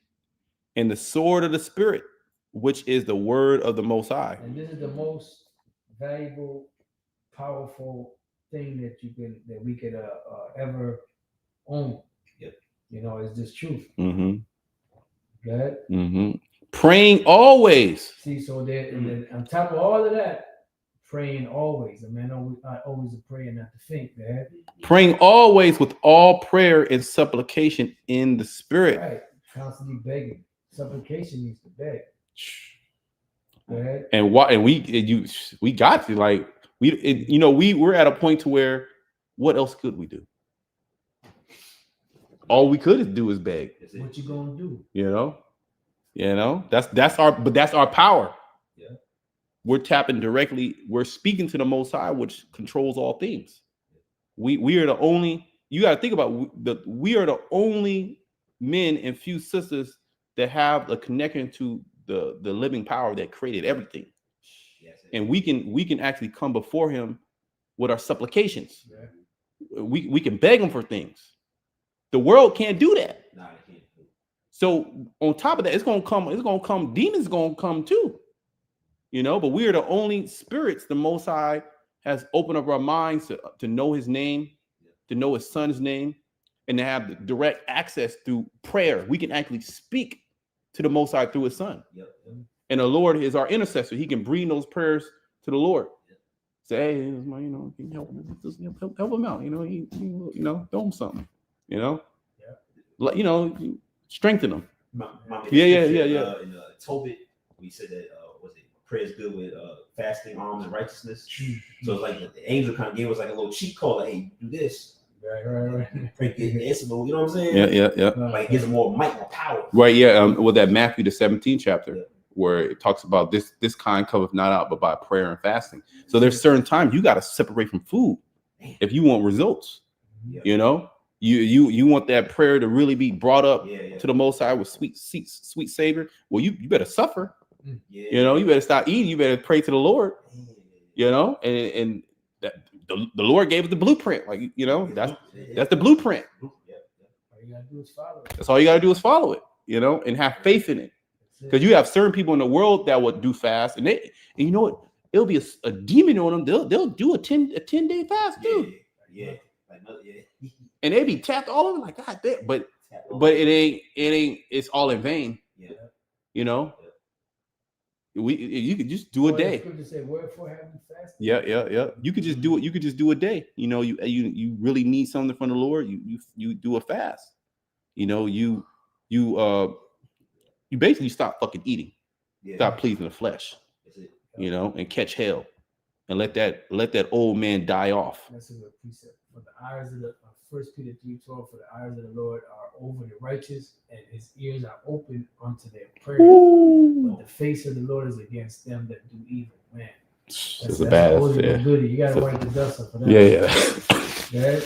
and the sword of the spirit, which is the word of the Most High. And this is the most valuable, powerful thing that we could ever own. Yep. Is this truth. Mm-hmm. Go ahead. Mm-hmm. Praying always. See, so and then on top of all of that, praying always. I always a prayer not to faint. Go ahead. Praying always with all prayer and supplication in the spirit. Right. Constantly begging. Supplication means to beg. Go ahead. And we got to like we're at a point to where what else could we do? All we could do is beg. What you gonna do? That's our power. Yeah. We're tapping directly. We're speaking to the Most High, which controls all things. We are the only. You got to think about we are the only men and few sisters that have a connection to the living power that created everything. Yes. And we can actually come before Him with our supplications. Yeah. We can beg Him for things. The world can't do that. Nah, it can't. So on top of that, it's gonna come. Demons gonna come too. But we are the only spirits the Most High has opened up our minds to know His name, to know His Son's name, and to have the direct access through prayer. We can actually speak to the Most High through His Son. Yep. And the Lord is our intercessor. He can bring those prayers to the Lord. Say, hey, can you help him? Help him out. Throw him something. Strengthen them. Yeah. In Tobit, we said that prayer is good with fasting, alms, and righteousness. So it's like the angel kind of gave us like a little cheat code, like, hey, do this. Right. Pray get the answer, you know what I'm saying? Yeah. Like it gives them more might, more power. Right. Yeah. With that Matthew the 17th chapter, where it talks about this kind cometh not out but by prayer and fasting. So there's certain times you got to separate from food if you want results. You want that prayer to really be brought up to the Most High with sweet savor. Well, you better suffer. You better stop eating. You better pray to the Lord. And that the Lord gave us the blueprint. Like that's the blueprint. All you gotta do is follow it. That's all you gotta do is follow it. And have faith in it. Because you have certain people in the world that would do fast, and you know what? It'll be a demon on them. They'll do a 10-day fast too. Yeah. And they be tapped all over like God damn. But it ain't. It's all in vain. Yeah. You could just do a day. Say, wherefore have you fasted? Yeah. You could just do it. You could just do a day. You really need something from the Lord. You do a fast. You basically stop fucking eating. Stop pleasing the flesh. And catch hell. and let that old man die off. That's a good precept. For the eyes of the 1 Peter 3:12, for the eyes of the Lord are over the righteous, and his ears are open unto their prayers. But the face of the Lord is against them that do evil. Man, It's a bad. Yeah. Goodie. You gotta wipe the dust up for that. Yeah.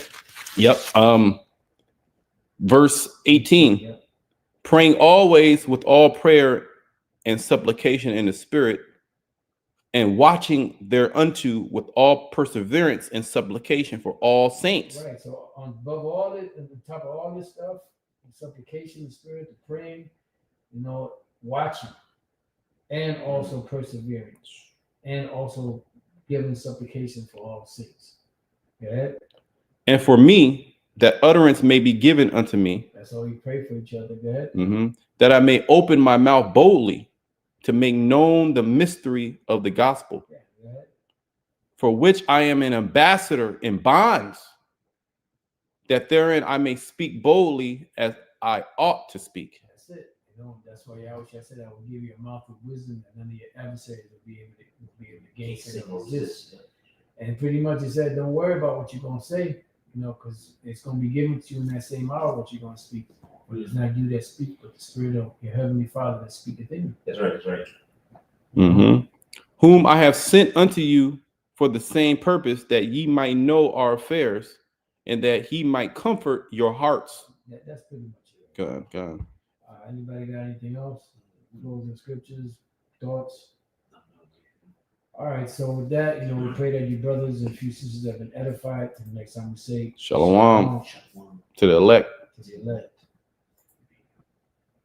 Yep. Verse 18. Yep. Praying always with all prayer and supplication in the Spirit, and watching thereunto with all perseverance and supplication for all saints. Right. So above all it, at the top of all this stuff, the supplication, the Spirit, the praying, watching, and also perseverance, and also giving supplication for all saints. Go ahead. And for me, that utterance may be given unto me. That's all you pray for each other. Go ahead. That I may open my mouth boldly to make known the mystery of the gospel, for which I am an ambassador in bonds, that therein I may speak boldly as I ought to speak. That's it. That's why I said I will give you a mouth of wisdom, and none of your adversaries will be able to gainsay or resist. And pretty much it said, don't worry about what you're going to say, because it's going to be given to you in that same hour what you're going to speak. But it's not you that speak, but the Spirit of your Heavenly Father that speaketh in you. That's right. Whom I have sent unto you for the same purpose, that ye might know our affairs, and that he might comfort your hearts. That's pretty much it. God. Anybody got anything else? Closing scriptures, thoughts? All right, so with that, we pray that your brothers and few sisters have been edified. And next time we say Shalom to the elect. To the elect.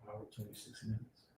Hour 26 minutes.